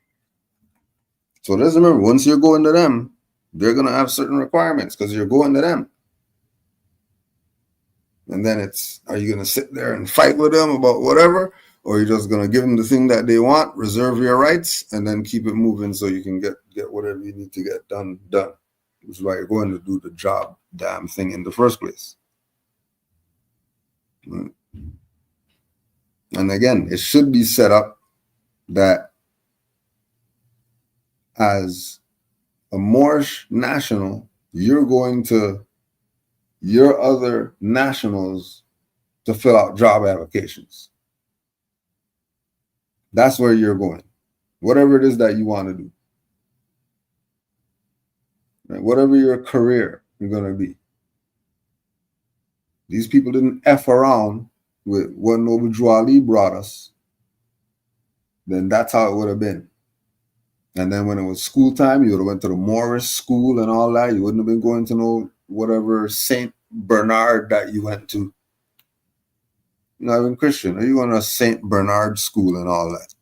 So just remember, once you're going to them, they're gonna have certain requirements because you're going to them. And then it's, are you gonna sit there and fight with them about whatever, or you're just gonna give them the thing that they want, reserve your rights, and then keep it moving so you can get whatever you need to get done. Which is why you're going to do the job damn thing in the first place. Right. And again, it should be set up that as a Moorish national, you're going to your other nationals to fill out job applications. That's where you're going. Whatever it is that you want to do. Right? Whatever your career you're going to be. These people didn't F around with what Noble Drew Ali brought us. Then that's how it would have been. And then when it was school time, you would have went to the Moorish school and all that. You wouldn't have been going to no whatever St. Bernard that you went to. You're not even Christian. Are you going to a St. Bernard school and all that?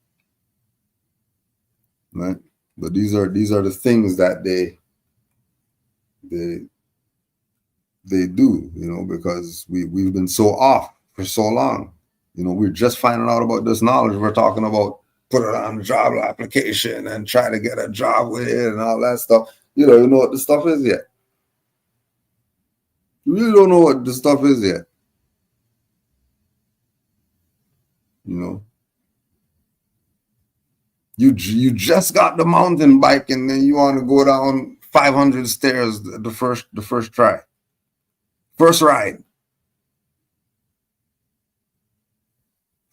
Right? But these are the things that they do, because we've been so off for so long. We're just finding out about this knowledge. We're talking about put it on a job application and try to get a job with it and all that stuff. You don't know what the stuff is yet. You really don't know what the stuff is yet. You just got the mountain bike and then you want to go down 500 stairs the first try. First ride.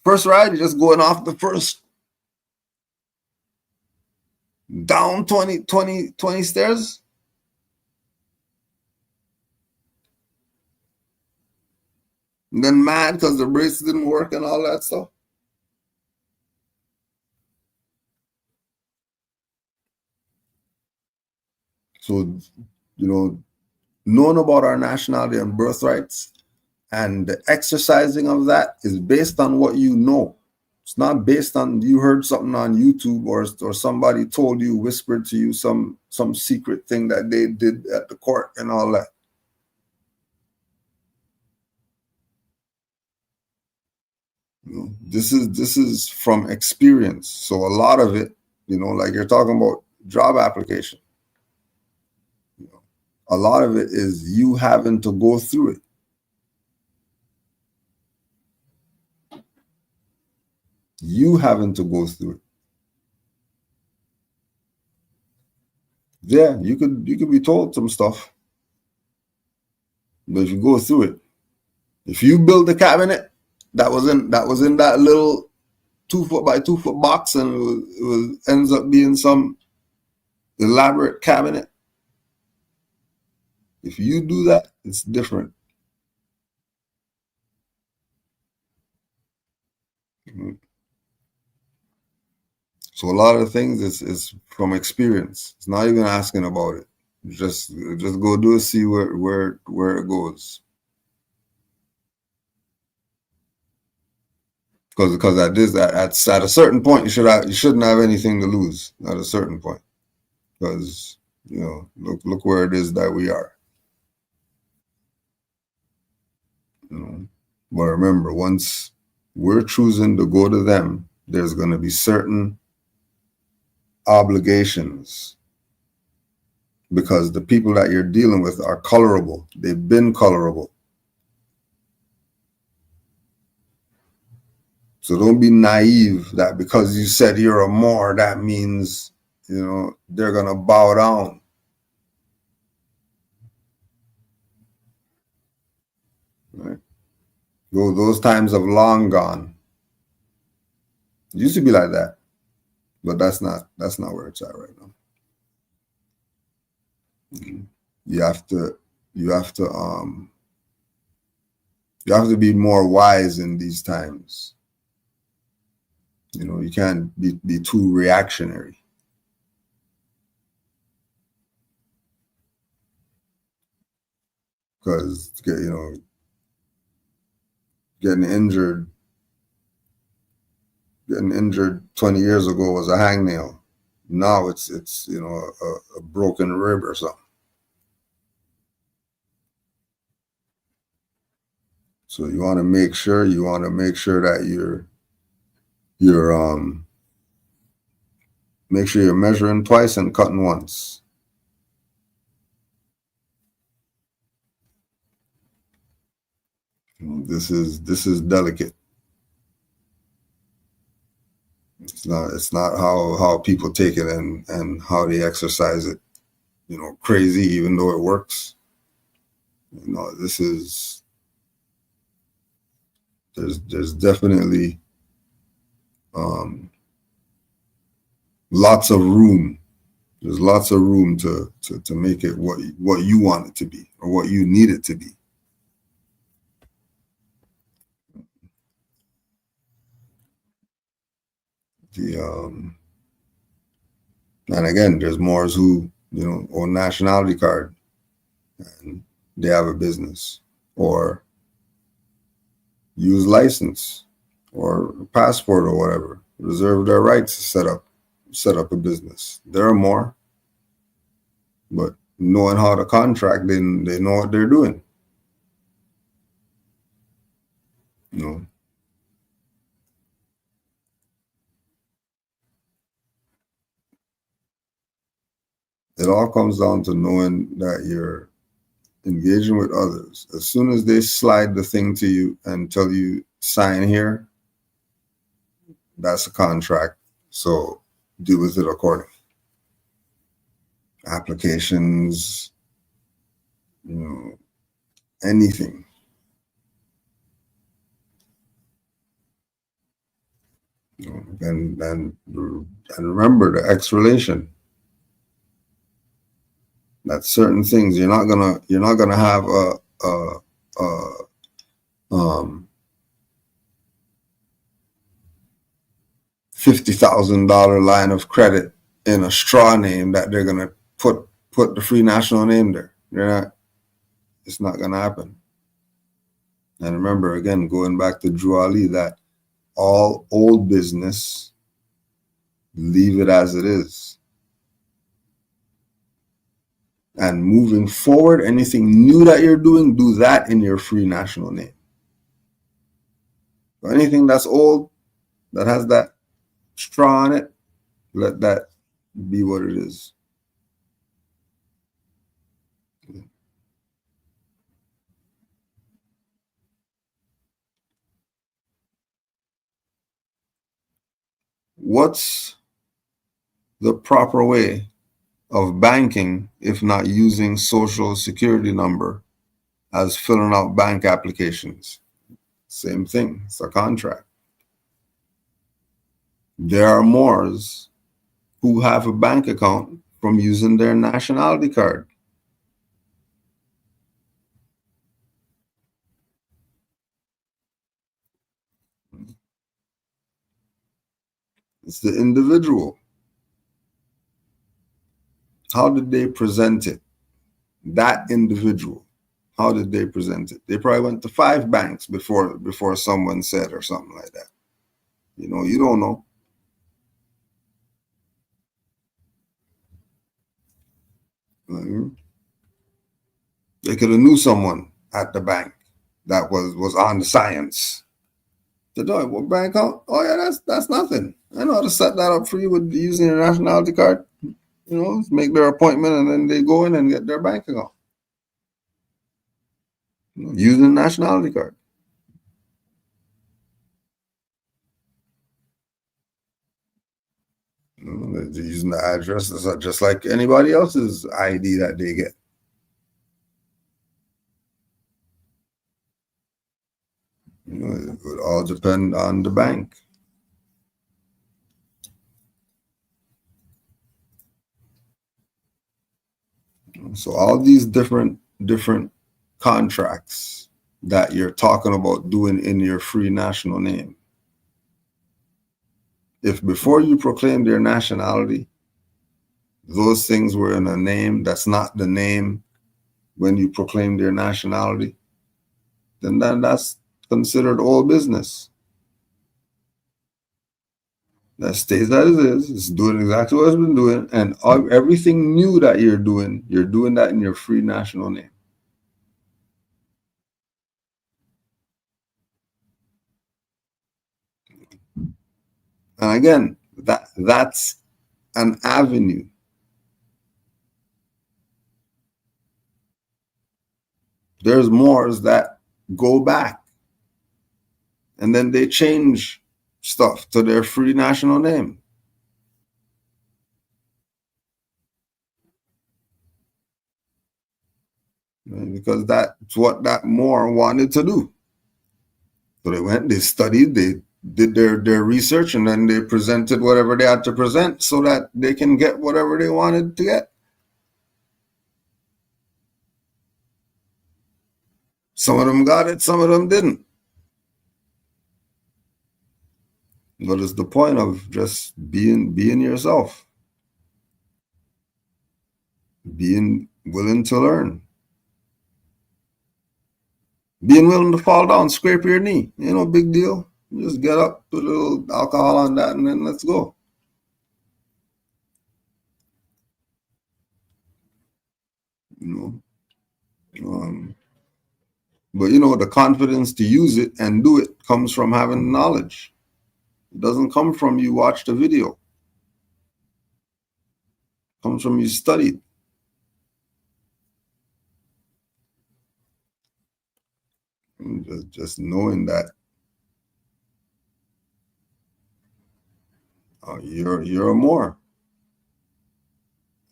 First ride, you're just going off the first down 20 stairs. And then mad because the brakes didn't work and all that stuff. So, knowing about our nationality and birthrights and the exercising of that is based on what you know. It's not based on you heard something on YouTube or somebody told you, whispered to you some secret thing that they did at the court and all that. This is from experience. So a lot of it, like you're talking about job application. A lot of it is you having to go through it. You having to go through it. Yeah, you could be told some stuff. But if you go through it, if you build a cabinet that was in that little 2 foot by 2 foot box and it ends up being some elaborate cabinet, if you do that, it's different. So a lot of things is from experience. It's not even asking about it. Just go do it, see where it goes. Because at a certain point you shouldn't have anything to lose at a certain point. Because look where it is that we are. But remember, once we're choosing to go to them, there's going to be certain obligations because the people that you're dealing with are colorable. They've been colorable. So don't be naive that because you said you're a Moor, that means, they're going to bow down. Right? Those times have long gone. It used to be like that, but that's not where it's at right now. You have to be more wise in these times. You can't be too reactionary. because getting injured 20 years ago was a hangnail. Now it's a broken rib or something. So you want to make sure that make sure you're measuring twice and cutting once. This is delicate. It's not how people take it and how they exercise it, crazy, even though it works. This is there's definitely lots of room. There's lots of room to make it what you want it to be or what you need it to be. And again, there's Moors who own nationality card and they have a business, or use license or passport or whatever, reserve their rights to set up a business. There are more, but knowing how to contract, they know what they're doing. It all comes down to knowing that you're engaging with others. As soon as they slide the thing to you and tell you sign here, that's a contract. So deal with it accordingly. Applications, anything. And remember the X relation. That certain things you're not gonna have a $50,000 line of credit in a straw name that they're gonna put the free national name there. It's not gonna happen. And remember, again, going back to Drew Ali, that all old business, leave it as it is. And moving forward, anything new that you're doing, do that in your free national name. So anything that's old, that has that straw on it, let that be what it is. What's the proper way of banking if not using social security number as filling out bank applications? Same thing, it's a contract. There are Moors who have a bank account from using their nationality card. It's the individual. How did they present it? That individual, how did they present it? They probably went to 5 banks before someone said or something like that. You don't know. They could have knew someone at the bank that was on the science. Said, "Oh, what bank account? Oh yeah, that's nothing. I know how to set that up for you with using your nationality card. Make their appointment and then they go in and get their bank account using nationality card." They're using the address just like anybody else's ID that they get. It would all depend on the bank. So all these different contracts that you're talking about doing in your free national name, if before you proclaimed your nationality, those things were in a name that's not the name when you proclaim their nationality, then that's considered old business. That stays as it is. It's doing exactly what it's been doing, and everything new that you're doing that in your free national name. And again, that's an avenue. There's Moors that go back and then they change stuff to their free national name. Because that's what that Moor wanted to do. So they went, they studied, they did their research, and then they presented whatever they had to present so that they can get whatever they wanted to get. Some of them got it, some of them didn't. What is the point of just being yourself? Being willing to learn. Being willing to fall down, scrape your knee. Ain't no big deal. Just get up, put a little alcohol on that, and then let's go. But the confidence to use it and do it comes from having knowledge. It doesn't come from you watched a video. It comes from you studied. And just knowing that you're a Moor,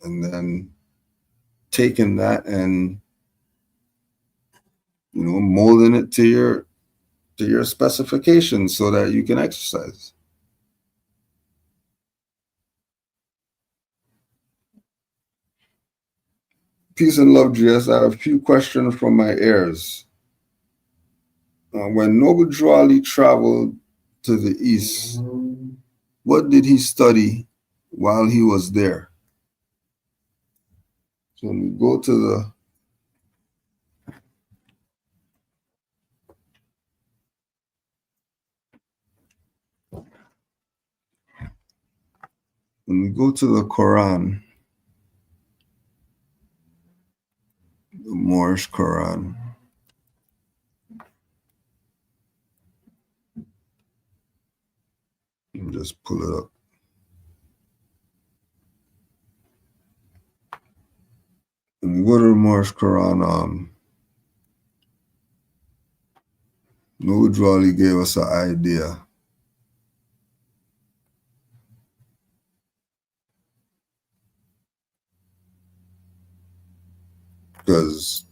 and then taking that and molding it to your specifications so that you can exercise. Peace and love, GS. I have a few questions from my heirs. When Noble Drew Ali traveled to the east, what did he study while he was there? So when we go to the Quran, the Moorish Quran, just pull it up. When we go to the Moorish Quran, Noble Drew Ali gave us an idea. Because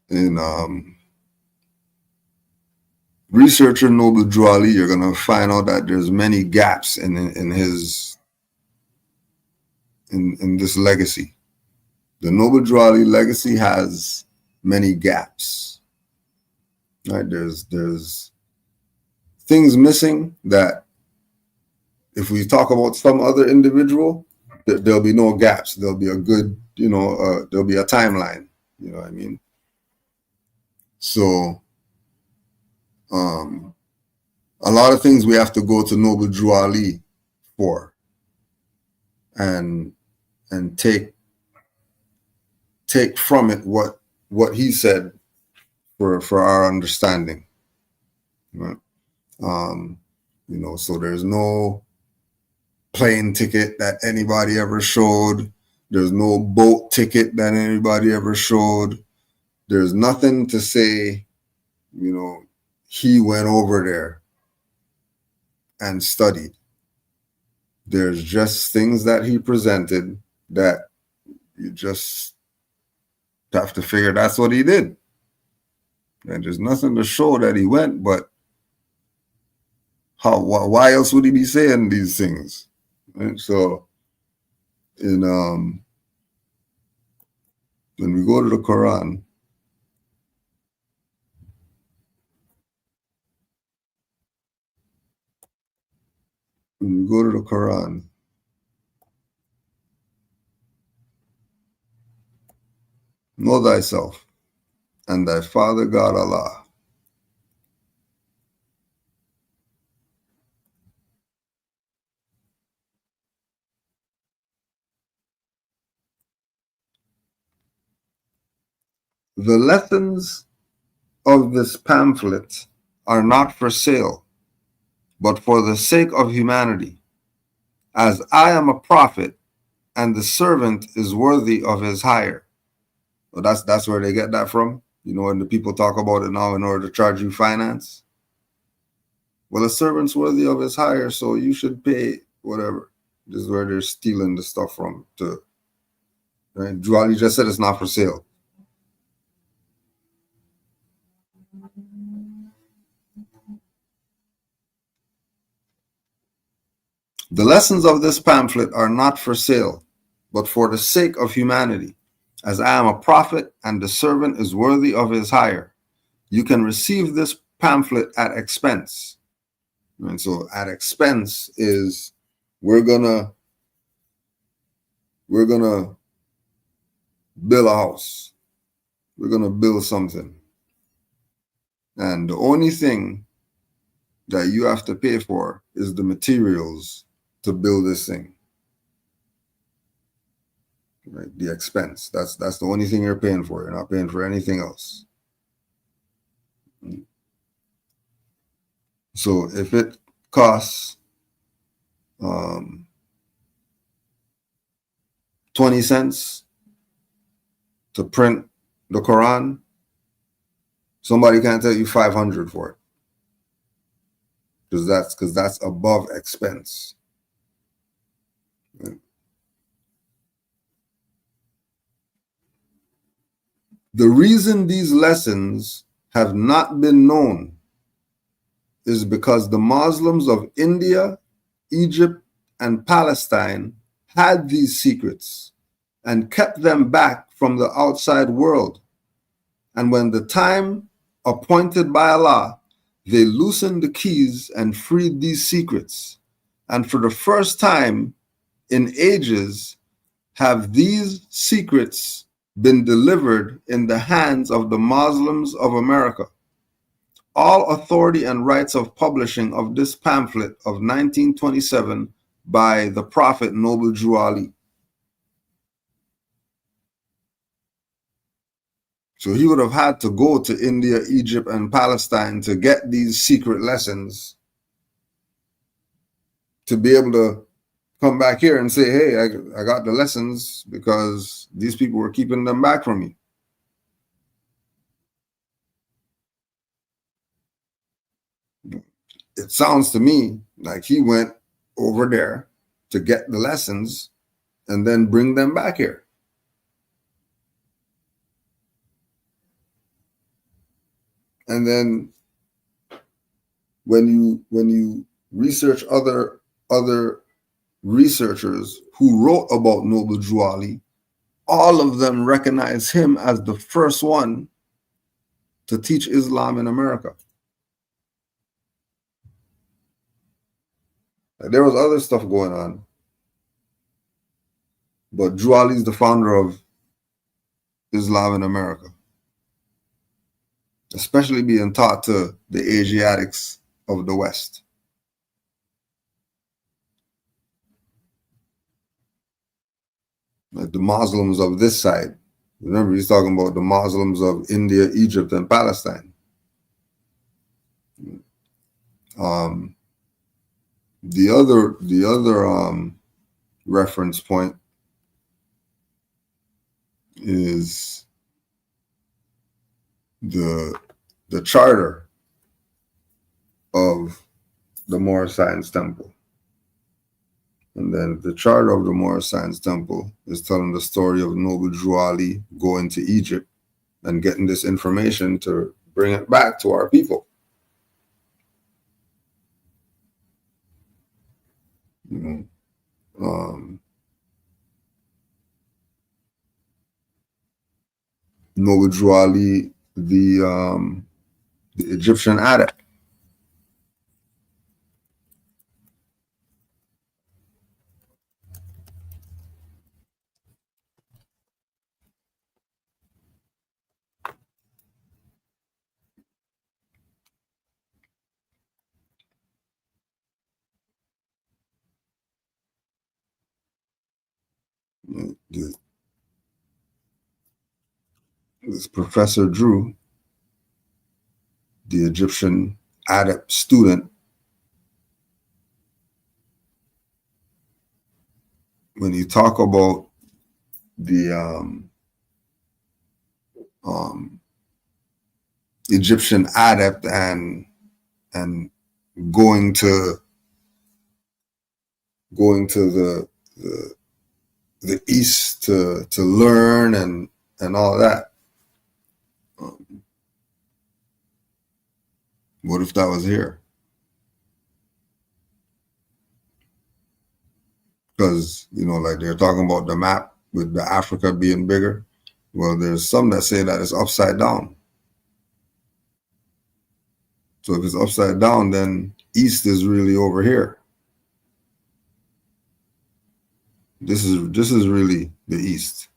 in researching Noble Drew Ali, you're gonna find out that there's many gaps in this legacy. The Noble Drew Ali legacy has many gaps. Right? There's things missing that if we talk about some other individual, there'll be no gaps. There'll be a good, there'll be a timeline. You know what I mean? So a lot of things we have to go to Noble Drew Ali for and take from it what he said for our understanding. Right? So there's no plane ticket that anybody ever showed. There's no boat ticket that anybody ever showed. There's nothing to say, he went over there and studied. There's just things that he presented that you just have to figure that's what he did. And there's nothing to show that he went, but why else would he be saying these things? Right? So when we go to the Quran, Know thyself and thy Father God Allah. The lessons of this pamphlet are not for sale, but for the sake of humanity, as I am a prophet and the servant is worthy of his hire. Well, that's where they get that from. You know, when the people talk about it now in order to charge you finance. Well, a servant's worthy of his hire, so you should pay whatever. This is where they're stealing the stuff from. Right? Juali just said it's not for sale. The lessons of this pamphlet are not for sale, but for the sake of humanity, as I am a prophet and the servant is worthy of his hire. You can receive this pamphlet at expense. And so at expense is we're gonna build a house. We're gonna build something. And the only thing that you have to pay for is the materials to build this thing. Right? The expense. That's the only thing you're paying for. You're not paying for anything else. So if it costs 20 cents to print the Quran, somebody can't tell you 500 for it. Because that's above expense. Right? The reason these lessons have not been known is because the Muslims of India, Egypt, and Palestine had these secrets and kept them back from the outside world. And when the time appointed by Allah, they loosened the keys and freed these secrets. And for the first time in ages, have these secrets been delivered in the hands of the Muslims of America. All authority and rights of publishing of this pamphlet of 1927 by the Prophet Noble Drew Ali. So he would have had to go to India, Egypt, and Palestine to get these secret lessons to be able to come back here and say, hey, I got the lessons because these people were keeping them back from me. It sounds to me like he went over there to get the lessons and then bring them back here. And then when you research other researchers who wrote about Noble Drew Ali, all of them recognize him as the first one to teach Islam in America. There was other stuff going on, but Drew Ali is the founder of Islam in America, especially being taught to the Asiatics of the West. Like the Muslims of this side. Remember, he's talking about the Muslims of India, Egypt, and Palestine. The other reference point is the charter of the Moorish Science Temple. And then the charter of the Moorish Science Temple is telling the story of Noble Drew Ali going to Egypt and getting this information to bring it back to our people. You know, Noble Drew Ali, the Egyptian adept. this Professor Drew, the Egyptian adept student, when you talk about the Egyptian adept and going to the east to learn and all that. What if that was here? Because, you know, like they're talking about the map with the Africa being bigger. Well, there's some that say that it's upside down. So if it's upside down, then east is really over here. This is really the east.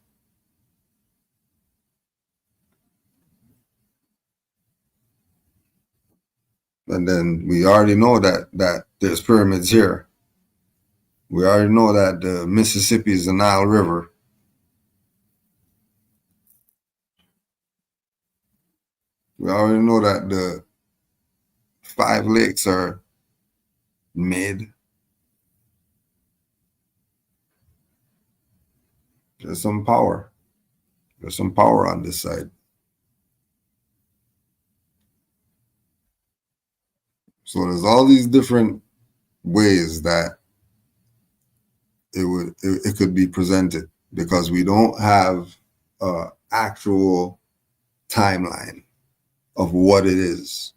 And then we already know that there's pyramids here. We already know that the Mississippi is the Nile River. We already know that the 5 lakes are made. There's some power. There's some power on this side. So there's all these different ways that it could be presented, because we don't have an actual timeline of what it is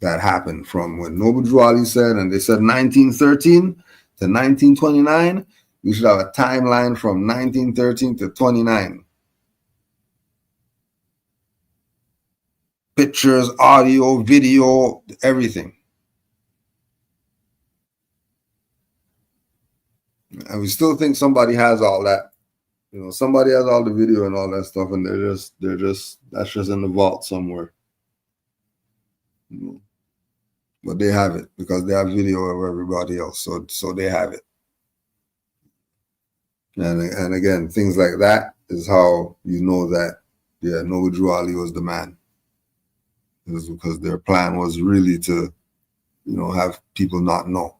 that happened from when Noble Drew Ali said, and they said 1913 to 1929. We should have a timeline from 1913 to 29. Pictures, audio, video, everything. And we still think somebody has all that. You know, somebody has all the video and all that stuff, and they're just that's just in the vault somewhere. You know? But they have it because they have video of everybody else, so they have it. And again, things like that is how you know that, yeah, Noble Drew Ali was the man. It was because their plan was really to, you know, have people not know.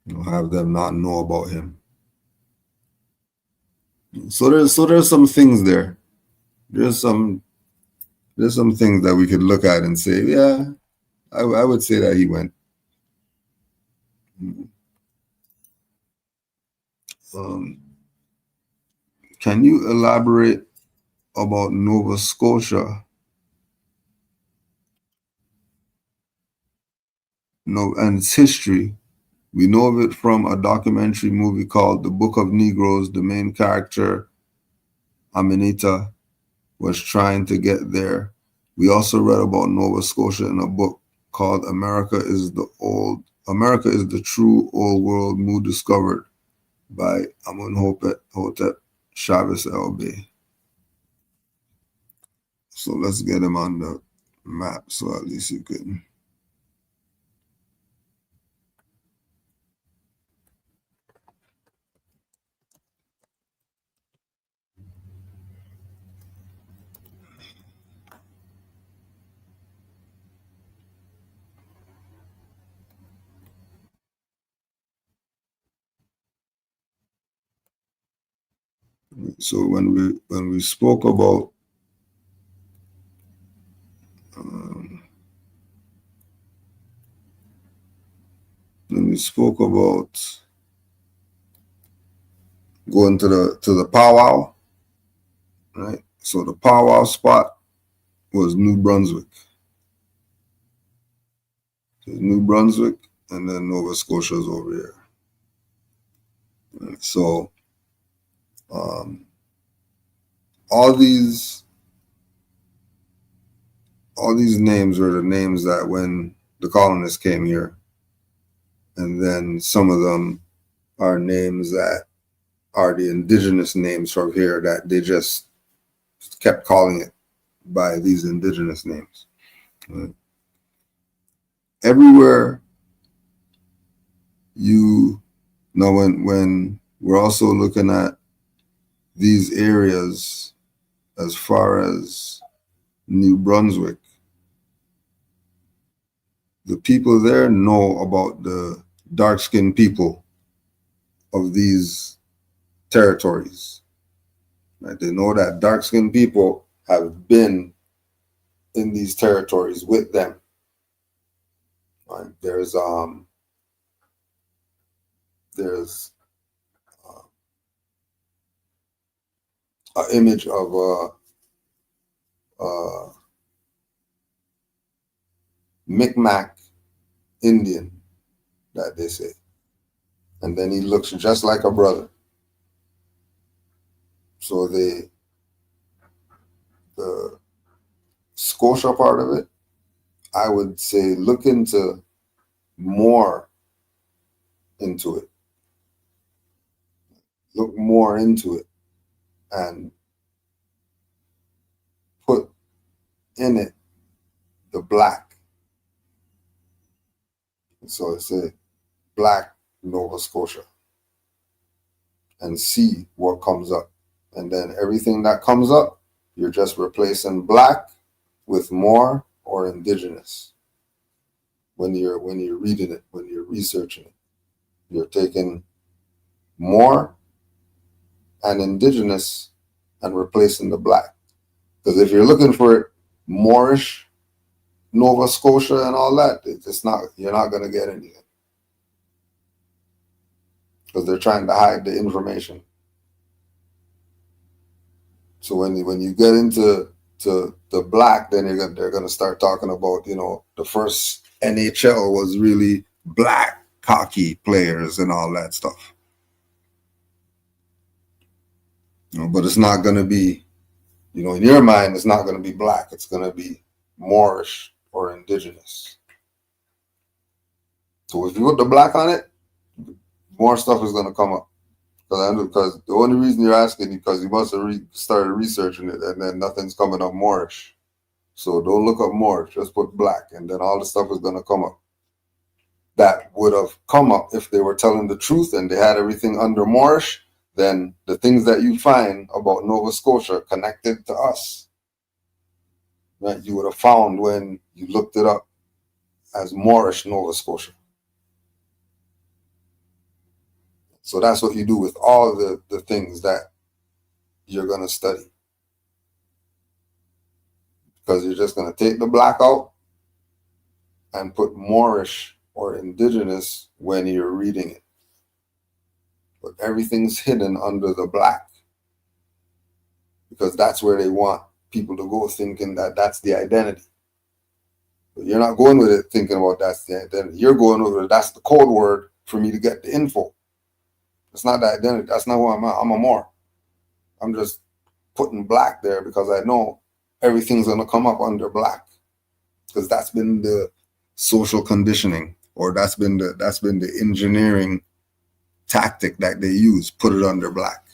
You know, have them not know about him. So there's some things there. There's some things that we could look at and say, yeah, I would say that he went. Can you elaborate about Nova Scotia? No, and its history. We know of it from a documentary movie called The Book of Negroes. The main character, Amanita, was trying to get there. We also read about Nova Scotia in a book called America is the True Old World Mu Discovered by Amenhotep Chavez LB. So let's get him on the map so at least you can. So when we spoke about going to the powwow, right? So the powwow spot was New Brunswick. So New Brunswick, and then Nova Scotia is over here. Right? So all these names were the names that when the colonists came here, and then some of them are names that are the indigenous names from here that they just kept calling it by these indigenous names. Right? Everywhere you know, when we're also looking at these areas as far as New Brunswick. The people there know about the dark-skinned people of these territories. Right? They know that dark-skinned people have been in these territories with them. Right? There's an image of a Micmac Indian that they say, and then he looks just like a brother. So the Scotia part of it, I would say look into more into it. Look more into it and put in it the black. So it's a black Nova Scotia and see what comes up. And then everything that comes up, you're just replacing black with Moor or indigenous. When you're reading it, when you're researching it, you're taking Moor and indigenous and replacing the black. Because if you're looking for it, Moorish, Nova Scotia, and all that, it's not. You're not going to get anything because they're trying to hide the information. So when you get into the black, then they're going to start talking about, the first NHL was really black hockey players and all that stuff. But it's not going to be, in your mind, it's not going to be black. It's going to be Moorish or indigenous. So if you put the black on it, more stuff is going to come up. Because the only reason you're asking is because you must have started researching it and then nothing's coming up Moorish. So don't look up Moorish, just put black, and then all the stuff is going to come up. That would have come up if they were telling the truth and they had everything under Moorish. Then the things that you find about Nova Scotia connected to us, right, you would have found when you looked it up as Moorish Nova Scotia. So that's what you do with all the things that you're going to study. Because you're just going to take the black out and put Moorish or indigenous when you're reading it. But everything's hidden under the black. Because that's where they want people to go, thinking that that's the identity. But you're not going with it thinking about that's the identity. You're going with it, that's the code word for me to get the info. It's not the identity. That's not who I'm at. I'm a Moor. I'm just putting black there because I know everything's going to come up under black. Because that's been the social conditioning, or that's been the engineering tactic that they use. Put it under black.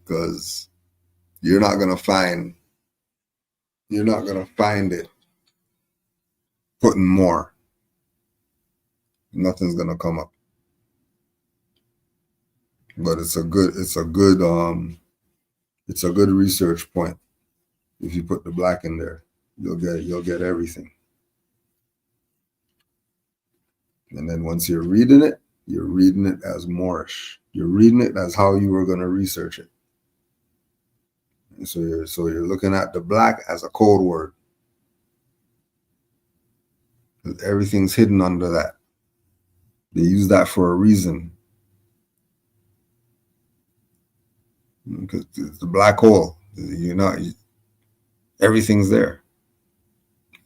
Because you're not gonna find it putting more. Nothing's gonna come up. But it's a good research point. If you put the black in there, you'll get everything. And then once you're reading it as Moorish. You're reading it as how you were gonna research it. And so you're looking at the black as a code word. Everything's hidden under that. They use that for a reason. Because it's the black hole. Everything's there.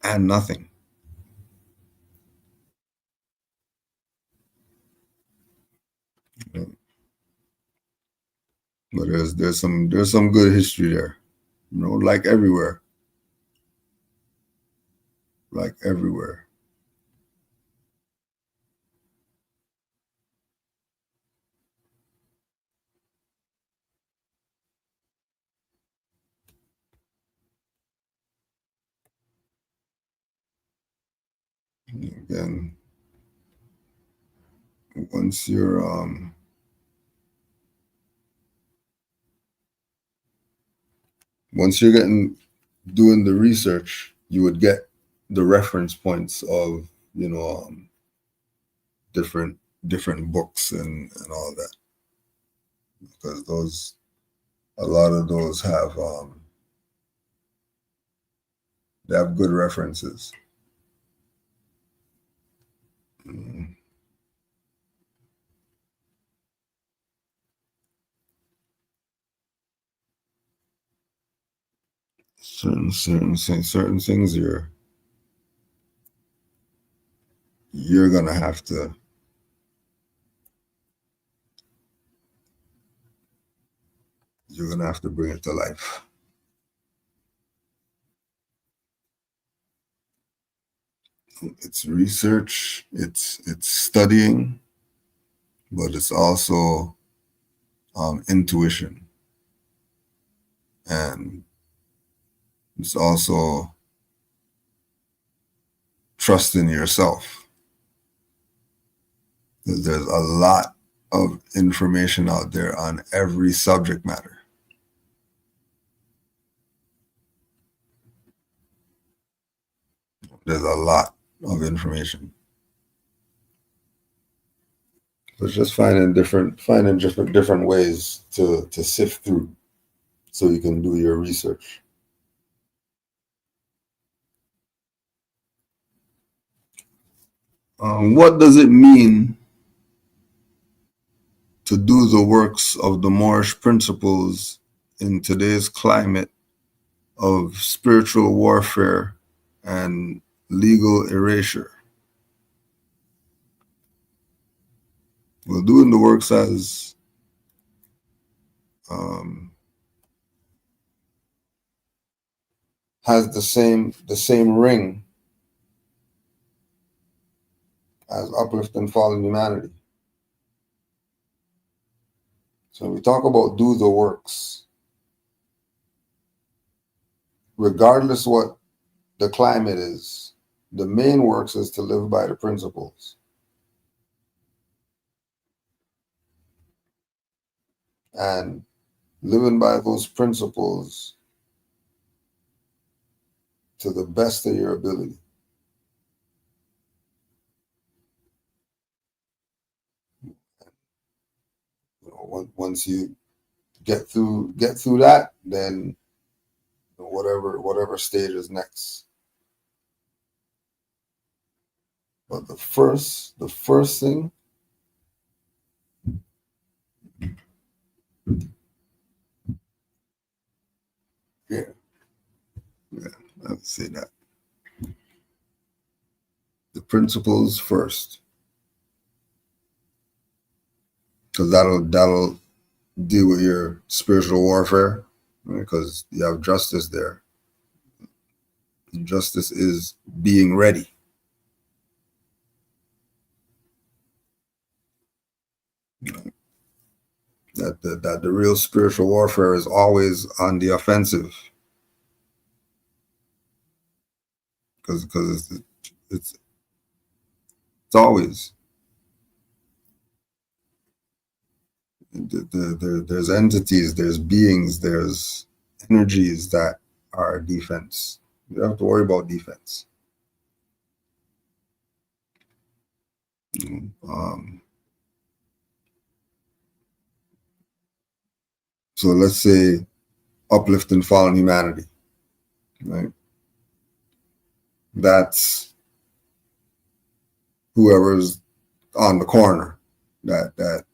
And nothing. But there's some good history there. Like everywhere. Like everywhere. Again, once you're doing the research, you would get the reference points of different books and all that, because a lot of those have they have good references. Certain things you're gonna have to bring it to life. It's research, it's studying, but it's also intuition, and it's also trusting yourself. There's a lot of information out there on every subject matter. There's a lot of information. So it's just finding different ways to sift through so you can do your research. What does it mean to do the works of the Moorish principles in today's climate of spiritual warfare and legal erasure? Well, doing the works has the same ring as uplift and fallen humanity. So when we talk about do the works, regardless what the climate is, the main works is to live by the principles. And living by those principles to the best of your ability. Once you get through that, then whatever stage is next. But the first thing, yeah, I would say that. The principles first, because that'll deal with your spiritual warfare, because you have justice there. Justice is being ready. That the real spiritual warfare is always on the offensive, because it's always there's entities, there's beings, there's energies that are defense. You don't have to worry about defense. So let's say uplift and fallen humanity, right? That's whoever's on the corner that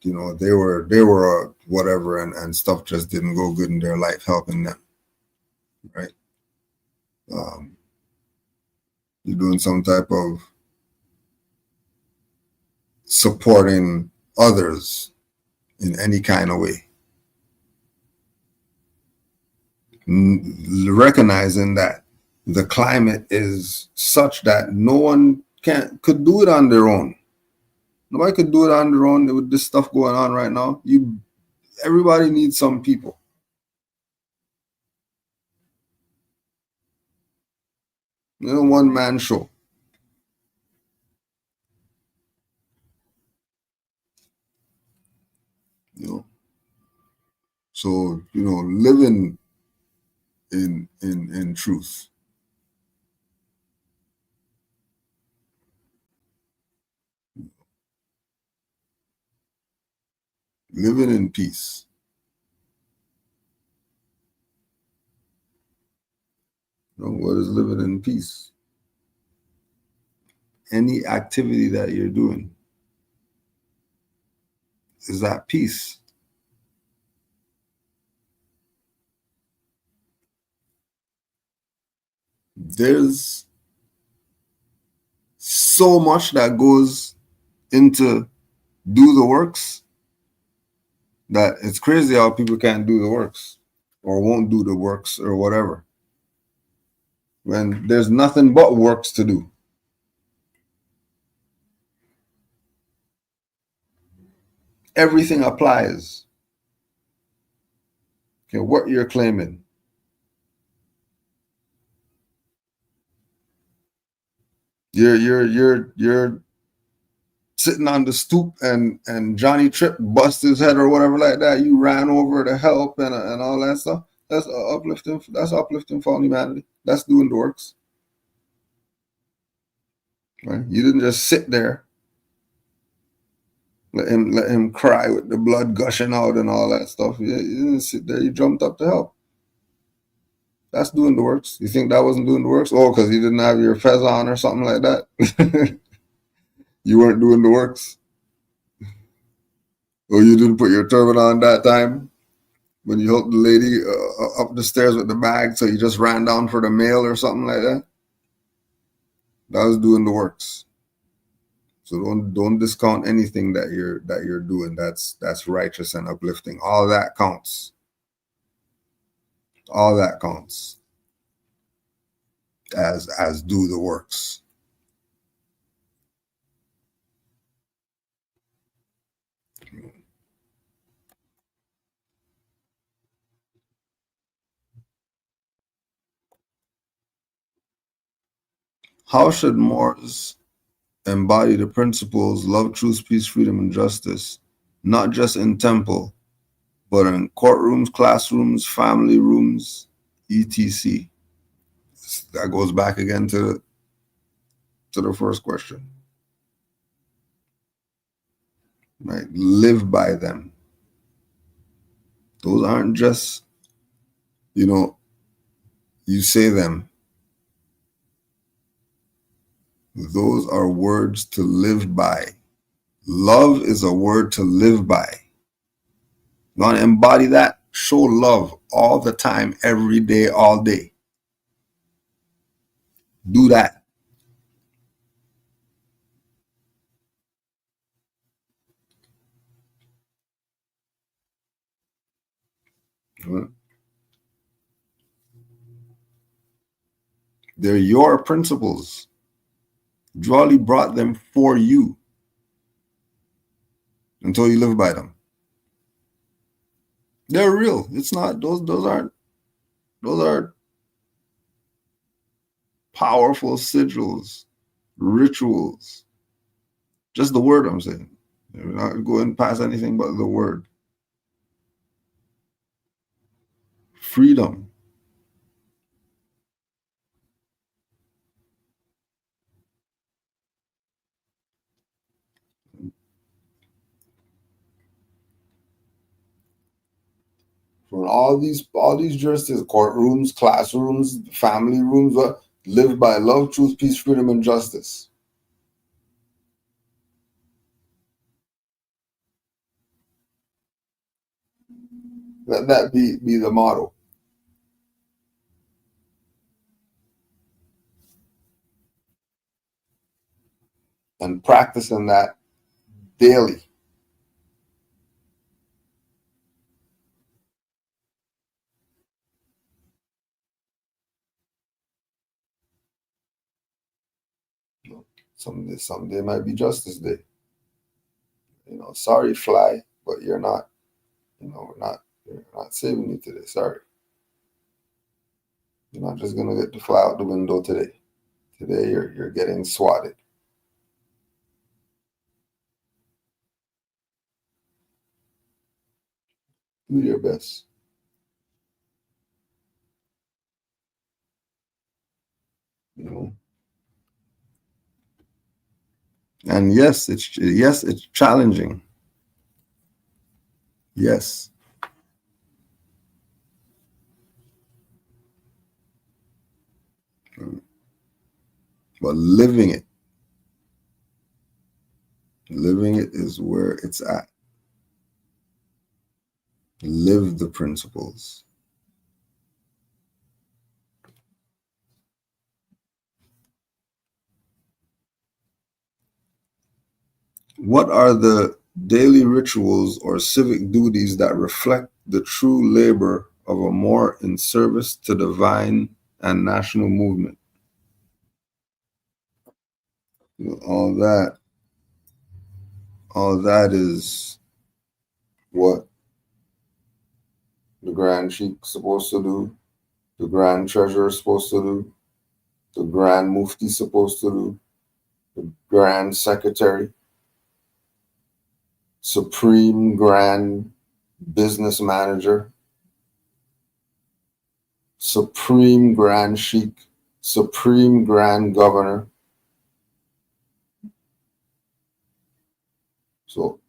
they were a whatever and stuff just didn't go good in their life, helping them, right? You're doing some type of supporting others in any kind of way, recognizing that the climate is such that no one could do it on their own. Nobody could do it on their own with this stuff going on right now. Everybody needs some people. One man show. You know, so living in truth. Living in peace. What is living in peace? Any activity that you're doing, is that peace? There's so much that goes into do the works that it's crazy how people can't do the works or won't do the works or whatever, when there's nothing but works to do. Everything applies. Okay, what you're claiming. You're sitting on the stoop and Johnny Tripp bust his head or whatever like that. You ran over to help and all that stuff. That's uplifting. That's uplifting for humanity. That's doing the works. Right? You didn't just sit there. Let him cry with the blood gushing out and all that stuff. You didn't sit there. You jumped up to help. That's doing the works. You think that wasn't doing the works? Oh, because you didn't have your fez on or something like that. You weren't doing the works. Or you didn't put your turban on that time when you helped the lady up the stairs with the bag, so you just ran down for the mail or something like that. That was doing the works. So don't discount anything that you're doing. That's righteous and uplifting. All that counts. All that counts as do the works. How should Moors embody the principles love, truth, peace, freedom, and justice, not just in temple, but in courtrooms, classrooms, family rooms, etc.? That goes back again to the first question. Right? Live by them. Those aren't just, you say them. Those are words to live by. Love is a word to live by. You want to embody that? Show love all the time, every day, all day. Do that. They're your principles. Jolly brought them for you until you live by them. They're real. It's not those are powerful sigils, rituals. Just the word, I'm saying. We're not going past anything but the word. Freedom. From all these jurisdictions, courtrooms, classrooms, family rooms, live by love, truth, peace, freedom, and justice. Let that be the motto. And practicing that daily. Someday might be Justice Day. Sorry, fly, but you're not. We're not saving you today. Sorry. You're not just gonna get to fly out the window today. Today you're getting swatted. Do your best. You know. And yes, it's challenging. Yes. But living it is where it's at. Live the principles. What are the daily rituals or civic duties that reflect the true labor of a Moor in service to divine and national movement? All that is what the Grand Sheik's supposed to do, the Grand Treasurer is supposed to do, the Grand Mufti is supposed to do, the Grand Secretary, Supreme Grand Business Manager, Supreme Grand Sheik, Supreme Grand Governor. So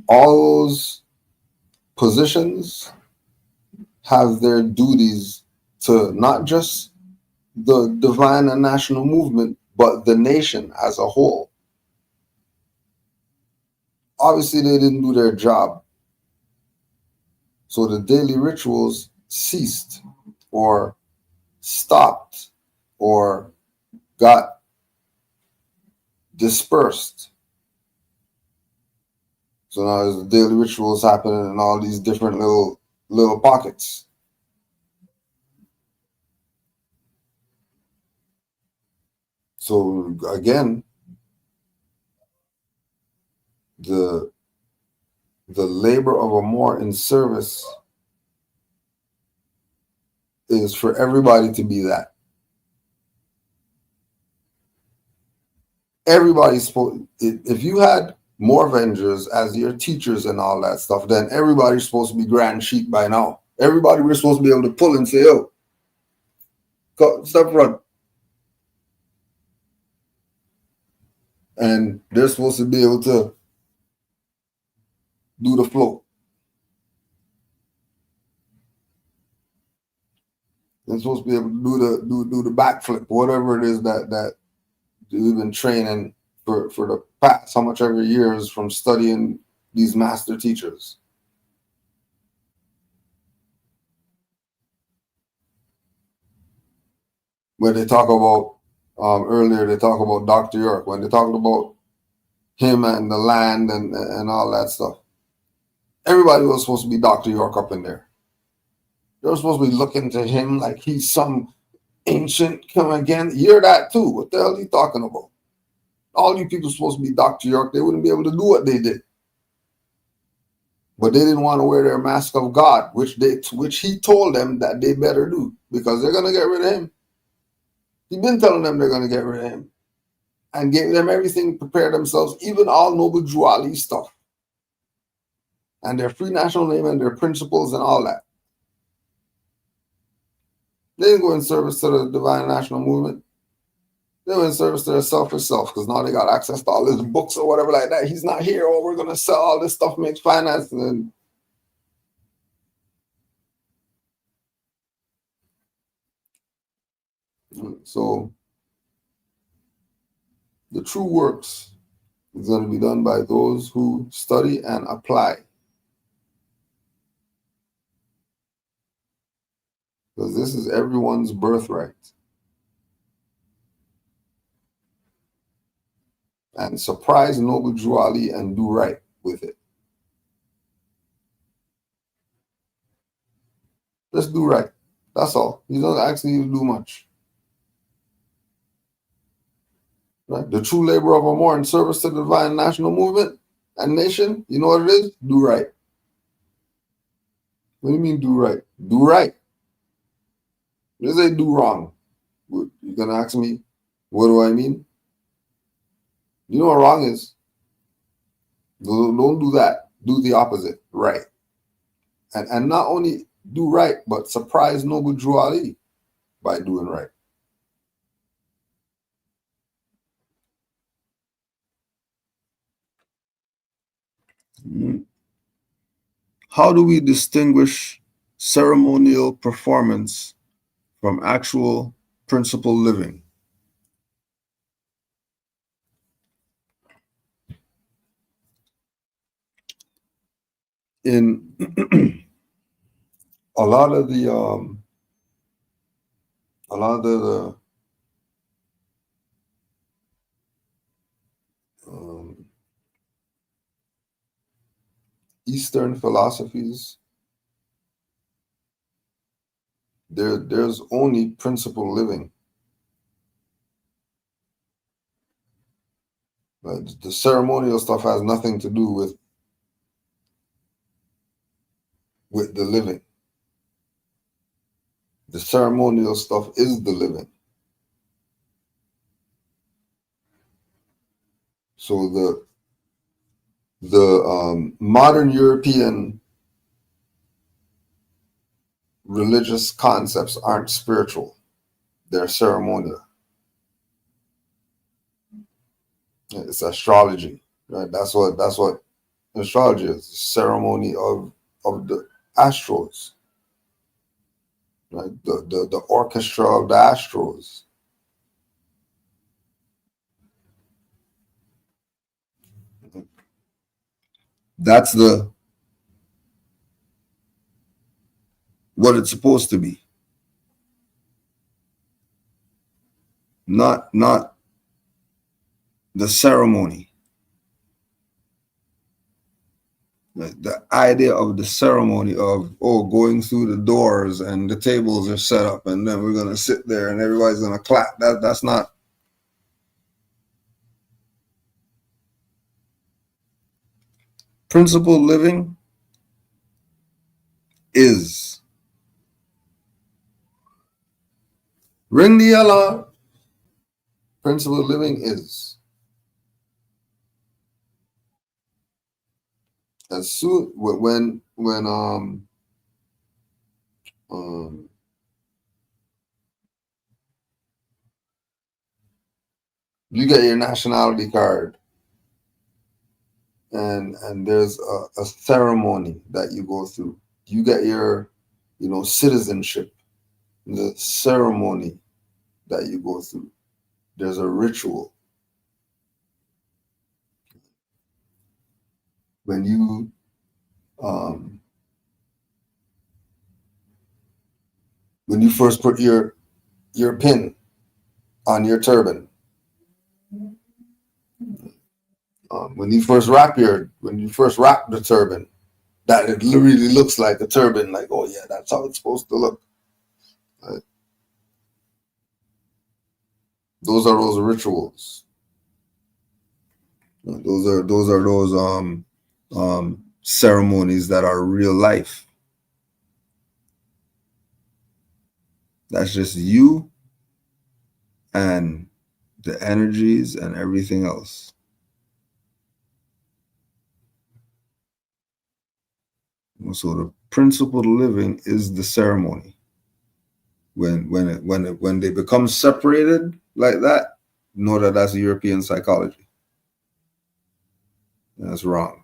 all those positions have their duties to not just the divine and national movement, but the nation as a whole. Obviously, they didn't do their job. So the daily rituals ceased or stopped or got dispersed. So now there's the daily rituals happening in all these different little pockets. So again, the labor of a Moor in service is for everybody to be that. Everybody's supposed, if you had Moor Avengers as your teachers and all that stuff, then everybody's supposed to be Grand Sheik by now. Everybody we're supposed to be able to pull and say, "Yo, step front." And they're supposed to be able to do the flow. They're supposed to be able to do the backflip, whatever it is that we've been training for the past how much ever years from studying these master teachers. When they talk about earlier, they talk about Dr. York. When they talked about him and the land and all that stuff, everybody was supposed to be Dr. York up in there. They were supposed to be looking to him like he's some ancient come again. You're that too. What the hell are you talking about? All you people supposed to be Dr. York. They wouldn't be able to do what they did. But they didn't want to wear their mask of God, which he told them that they better do because they're going to get rid of him. He's been telling them they're going to get rid of him and gave them everything to prepare themselves, even all Noble Drew Ali stuff and their free national name and their principles and all that. They didn't go in service to the divine national movement. They went in service to their selfish self because now they got access to all his books or whatever like that. He's not here. Oh, we're going to sell all this stuff, make finance. And so the true works is going to be done by those who study and apply. Because this is everyone's birthright. And surprise Noble Drew Ali and do right with it. Just do right. That's all. You don't actually need to do much. Right? The true labor of a Moor in service to the divine national movement and nation, you know what it is? Do right. What do you mean do right? Do right. What does they do wrong? You're going to ask me, what do I mean? You know what wrong is? Don't do that. Do the opposite. Right. and not only do right, but surprise Noble Drew Ali by doing right. How do we distinguish ceremonial performance from actual principle living? In a lot of the Eastern philosophies, there's only principle living. The ceremonial stuff has nothing to do with the living. The ceremonial stuff is the living. So the modern European religious concepts aren't spiritual; they're ceremonial. It's astrology, right? That's what astrology is. Ceremony of the astros, right? The orchestra of the astros. That's what it's supposed to be. Not the ceremony. The idea of the ceremony of going through the doors and the tables are set up and then we're gonna sit there and everybody's gonna clap. That's not. Principle living is. Ring the alarm. Principle living is. As soon when you get your nationality card and there's a ceremony that you go through. You get your citizenship, the ceremony that you go through. There's a ritual. When you first put your pin on your turban, when you first wrap the turban, that it literally looks like a turban. Like, oh yeah, that's how it's supposed to look. Right? Those are those rituals. Those are ceremonies that are real life. That's just you and the energies and everything else. So the principled living is the ceremony. When they become separated like that, know that that's European psychology. That's wrong.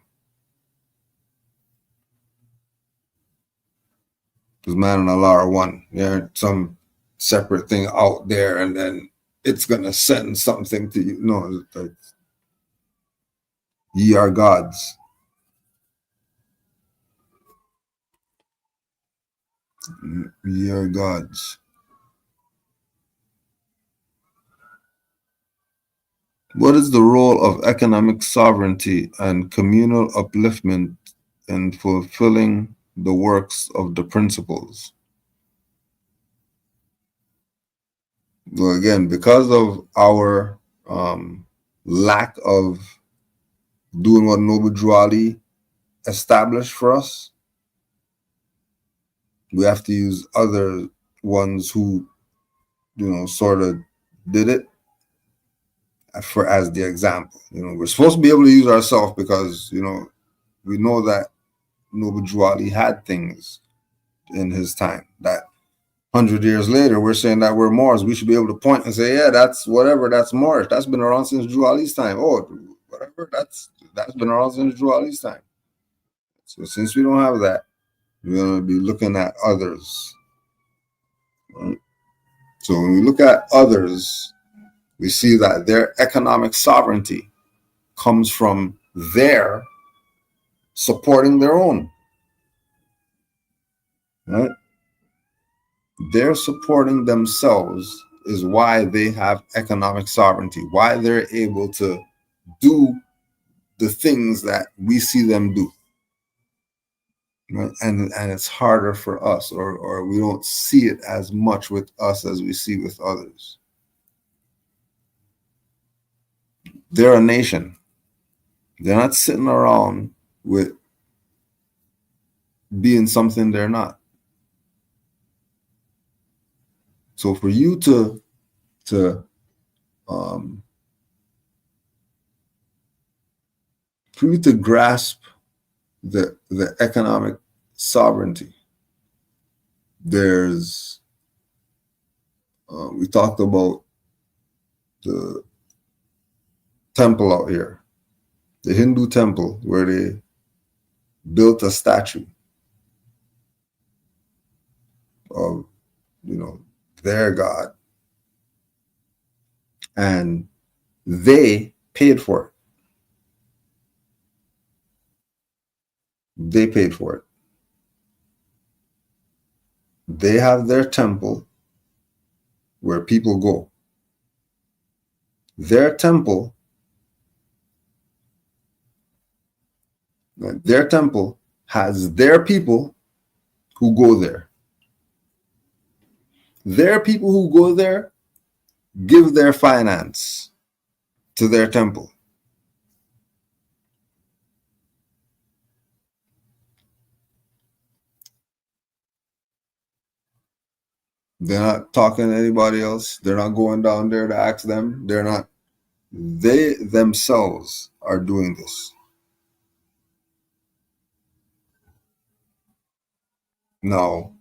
Because man and Allah are one. There some separate thing out there, and then it's gonna send something to you. No, ye are gods. Ye are gods. What is the role of economic sovereignty and communal upliftment in fulfilling the works of the principles? Well, again, because of our lack of doing what Noble Drew Ali established for us, we have to use other ones who, sort of did it as the example. We're supposed to be able to use ourselves because, we know that Noble Drew Ali had things in his time that 100 years later, we're saying that we're Moors. We should be able to point and say, yeah, that's whatever, that's Moorish. That's been around since Drew Ali's time. Oh, whatever, that's been around since Drew Ali's time. So since we don't have that, we're going to be looking at others. Right? So when we look at others, we see that their economic sovereignty comes from their supporting their own. Right? They're supporting themselves is why they have economic sovereignty, why they're able to do the things that we see them do. Right? And it's harder for us, or we don't see it as much with us as we see with others. They're a nation. They're not sitting around with being something they're not. So for you to grasp the economic sovereignty, there's we talked about the temple out here, the Hindu temple where they built a statue of, their God, and they paid for it. They paid for it. They have their temple where people go. Their temple has their people who go there. Their people who go there give their finance to their temple. They're not talking to anybody else. They're not going down there to ask them. They themselves are doing this. Now,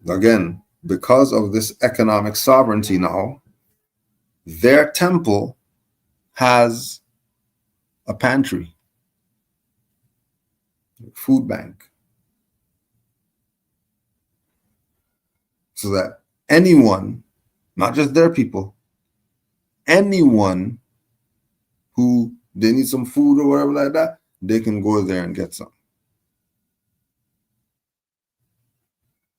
again, because of this economic sovereignty now, their temple has a pantry, food bank, so that anyone, not just their people, anyone who they need some food or whatever like that, they can go there and get some.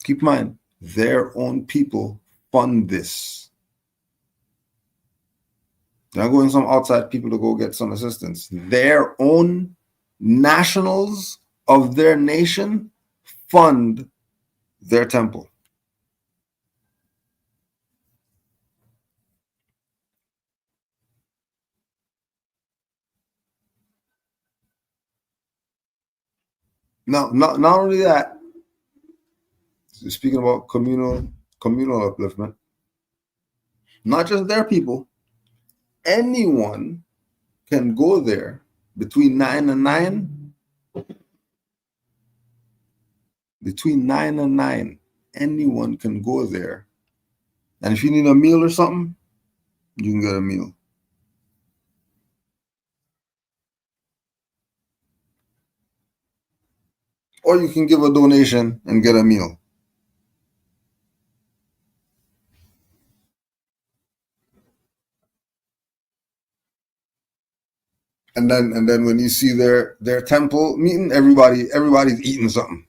Keep in mind, their own people fund this. They're not going some outside people to go get some assistance. Their own nationals of their nation fund their temple. Now, not only that, speaking about communal upliftment, not just their people, anyone can go there between 9 and 9. Between 9 and 9, anyone can go there. And if you need a meal or something, you can get a meal. Or you can give a donation and get a meal. And then when you see their temple meeting, everybody's eating something.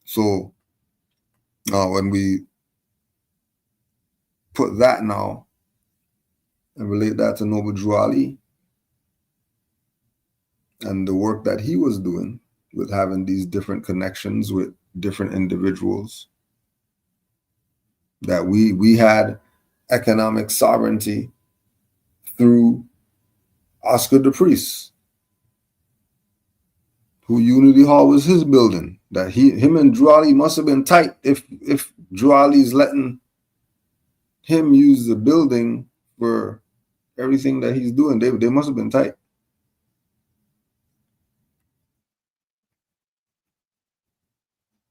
So now when we put that now and relate that to Noble Drew Ali and the work that he was doing with having these different connections with different individuals, that we had economic sovereignty through Oscar the Priest, who Unity Hall was his building. That him and Drew Ali must have been tight if Drew Ali's letting him use the building for everything that he's doing. They must have been tight.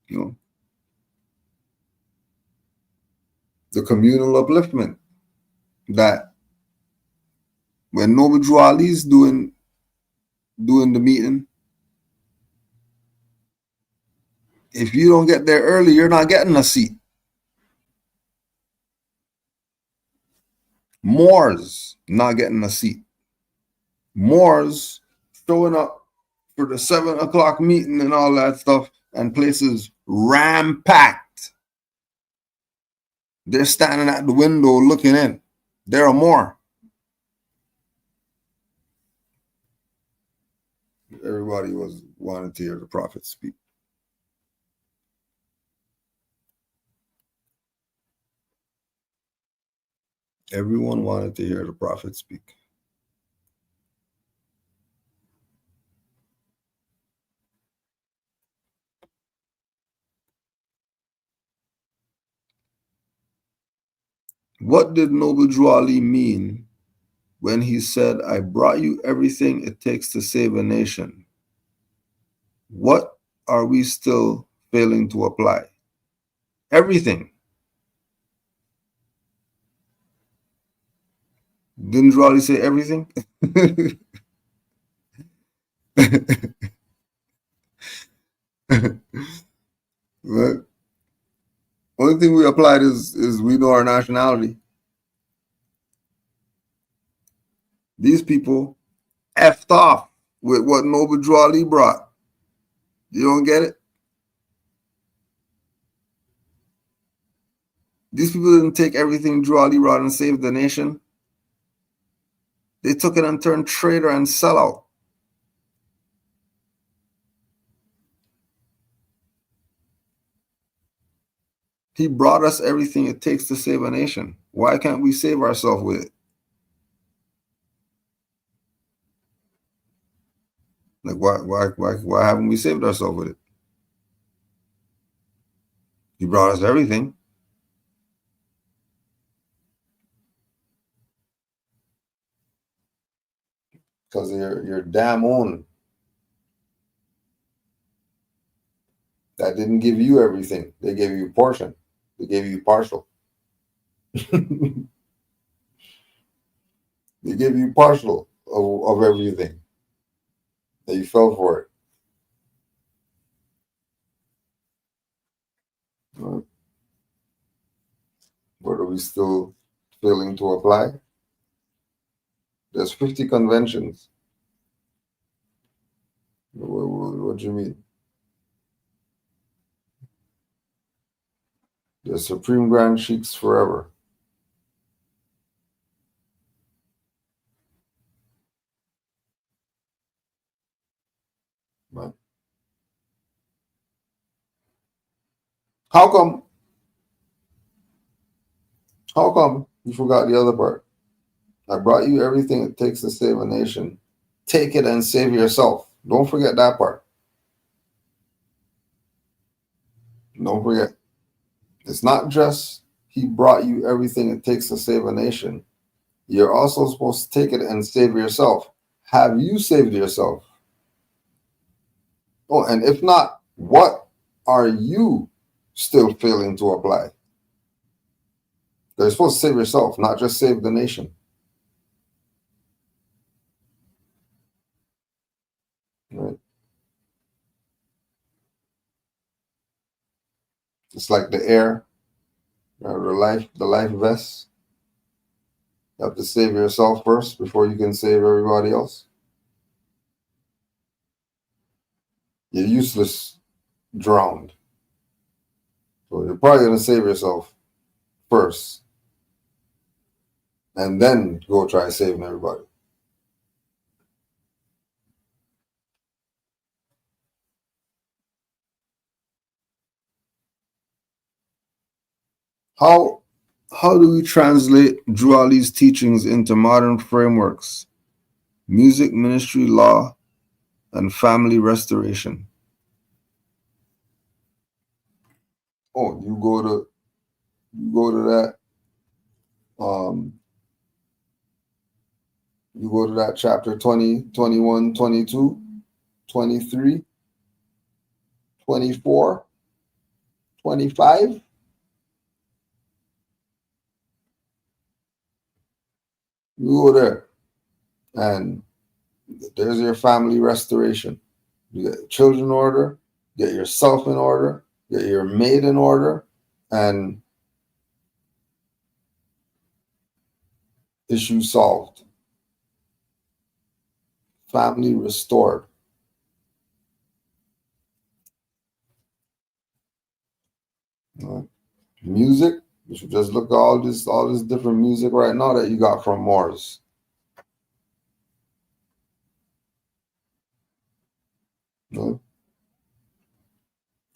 You know, the communal upliftment that when Noble Drew Ali's doing the meeting, if you don't get there early, you're not getting a seat. Moors not getting a seat. Moors showing up for the 7 o'clock meeting and all that stuff, and places ram-packed. They're standing at the window looking in. They're a Moor. Everybody wanted to hear the prophet speak. Everyone wanted to hear the prophet speak. What did Noble Drew Ali mean when he said, I brought you everything it takes to save a nation? What are we still failing to apply? Everything. Didn't Drew Ali say everything? But only thing we applied is we know our nationality. These people effed off with what Noble Drew Ali brought. You don't get it? These people didn't take everything Drew Ali brought and save the nation. They took it and turned traitor and sellout. He brought us everything it takes to save a nation. Why can't we save ourselves with it? Like why haven't we saved ourselves with it? He brought us everything. Because you're damn own. That didn't give you everything. They gave you a portion. They gave you partial. They gave you partial of everything. And you fell for it. What are we still failing to apply? There's 50 conventions. What do you mean? The Supreme Grand Sheiks forever. Right. How come you forgot the other part? I brought you everything it takes to save a nation. Take it and save yourself. Don't forget that part. Don't forget. It's not just he brought you everything it takes to save a nation. You're also supposed to take it and save yourself. Have you saved yourself? Oh, and if not, what are you still failing to apply? You're supposed to save yourself, not just save the nation. Right? It's like the air, the life vest. You have to save yourself first before you can save everybody else. You're useless, drowned. So you're probably going to save yourself first. And then go try saving everybody. How do we translate Drew Ali's teachings into modern frameworks, music ministry law, and family restoration? Oh, you go to that You go to that chapter 20, 21, 22, 23, 24, 25. You go there, and there's your family restoration. You get your children in order, get yourself in order, get your maid in order, and issue solved. Family restored. Music, you should just look at all this different music right now that you got from Moors.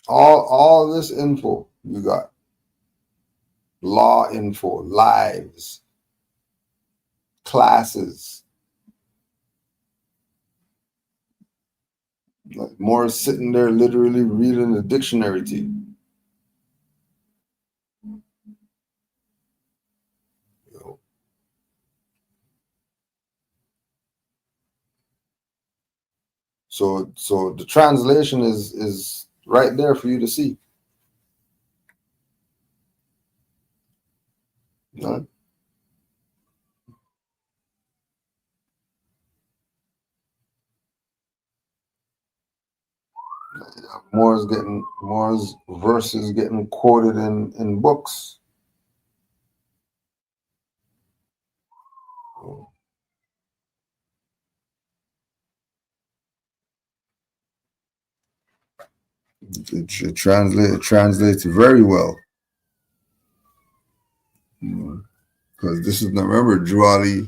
All this info you got. Law info, lives, classes. Like Moors sitting there literally reading the dictionary to you. So the translation is right there for you to see. Moore's verses getting quoted in books. It translates very well. Because this is, remember, Juali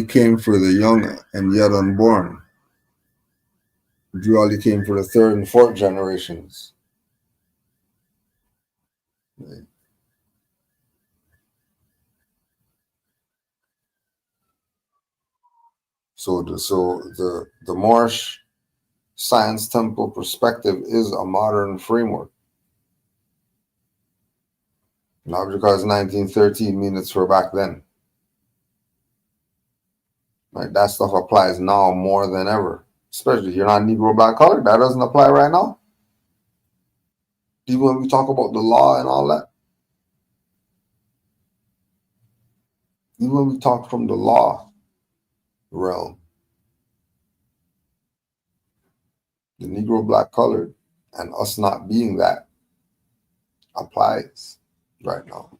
came for the young and yet unborn. Juali came for the third and fourth generations. So the Moorish Science Temple perspective is a modern framework. Not because 1913 means it's for back then. Like that stuff applies now more than ever. Especially if you're not Negro, black, colored. That doesn't apply right now. Even when we talk about the law and all that. Even when we talk from the law realm. The Negro, black, colored, and us not being that applies right now.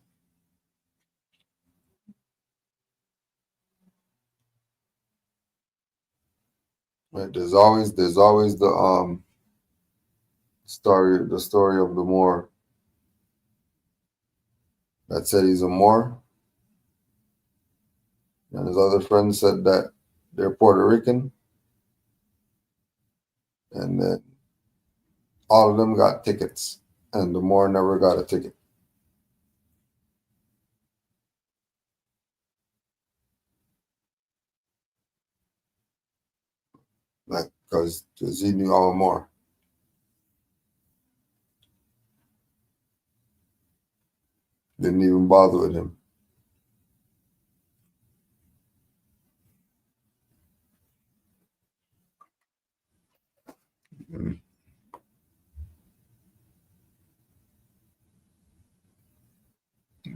Right? There's always the story of the Moor that said he's a Moor, and his other friends said that they're Puerto Rican, and then all of them got tickets, and the Moor never got a ticket. Like, because he knew all Moor. Didn't even bother with him.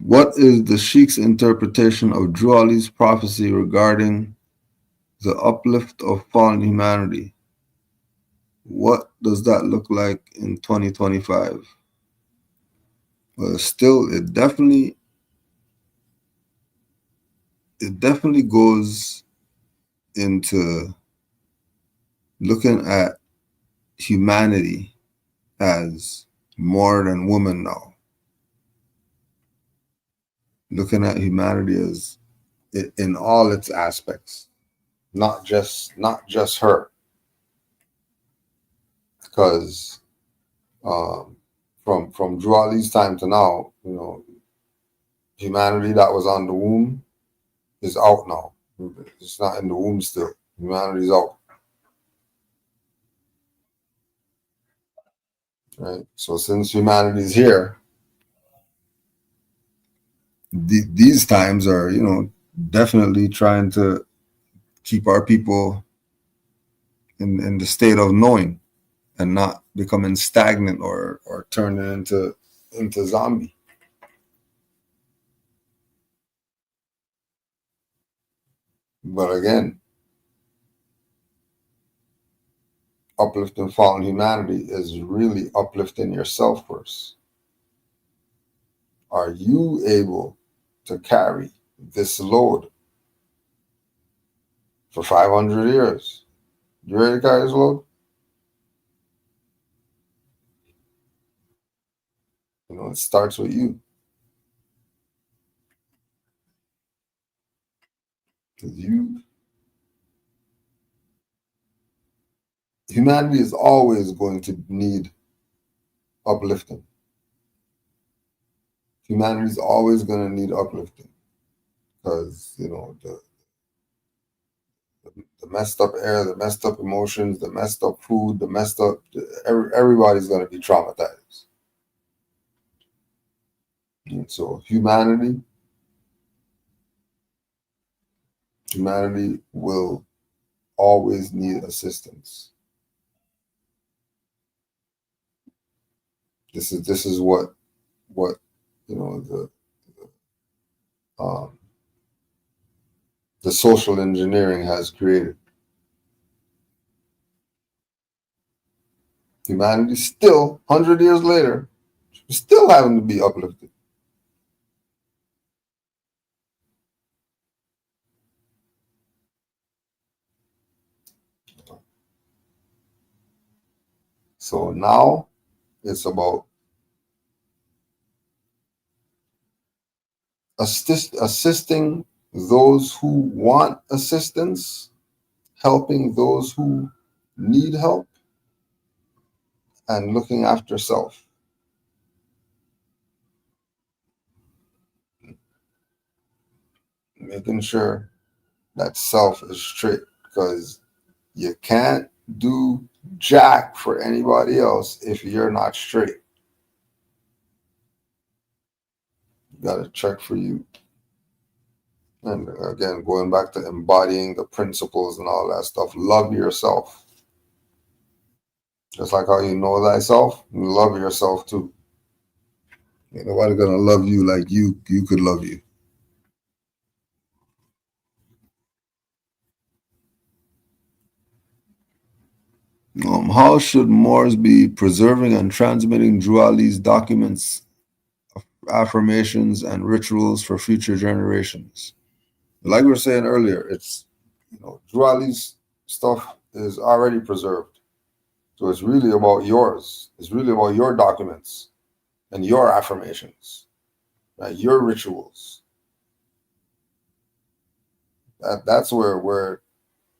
What is the Sheikh's interpretation of Juali's prophecy regarding the uplift of fallen humanity? What does that look like in 2025? Well, still, it definitely goes into looking at humanity as more than woman now. Looking at humanity as in all its aspects, not just her. Because from Juali's time to now, humanity that was on the womb is out now. It's not in the womb still. Humanity's out. Right? So since humanity's here, these times are, definitely trying to keep our people in the state of knowing and not becoming stagnant or turning into zombie. But again, uplifting fallen humanity is really uplifting yourself first. Are you able to carry this load for 500 years? You ready to carry this load? It starts with you. Humanity is always going to need uplifting. Humanity is always going to need uplifting because, the messed up air, the messed up emotions, the messed up food, the messed up, everybody's going to be traumatized. And so humanity will always need assistance. This is what the social engineering has created. Humanity still, 100 years later, still having to be uplifted. So now it's about assisting those who want assistance, helping those who need help, and looking after self. Making sure that self is straight, because you can't do jack for anybody else if you're not straight. You got to check for you. And again, going back to embodying the principles and all that stuff, love yourself. Just like how you know thyself, you love yourself too. Ain't nobody gonna love you like you could love you. How should Moors be preserving and transmitting Drew Ali's documents, affirmations, and rituals for future generations? Like we were saying earlier, it's Drew Ali's stuff is already preserved. So it's really about yours. It's really about your documents and your affirmations, right? Your rituals. That's where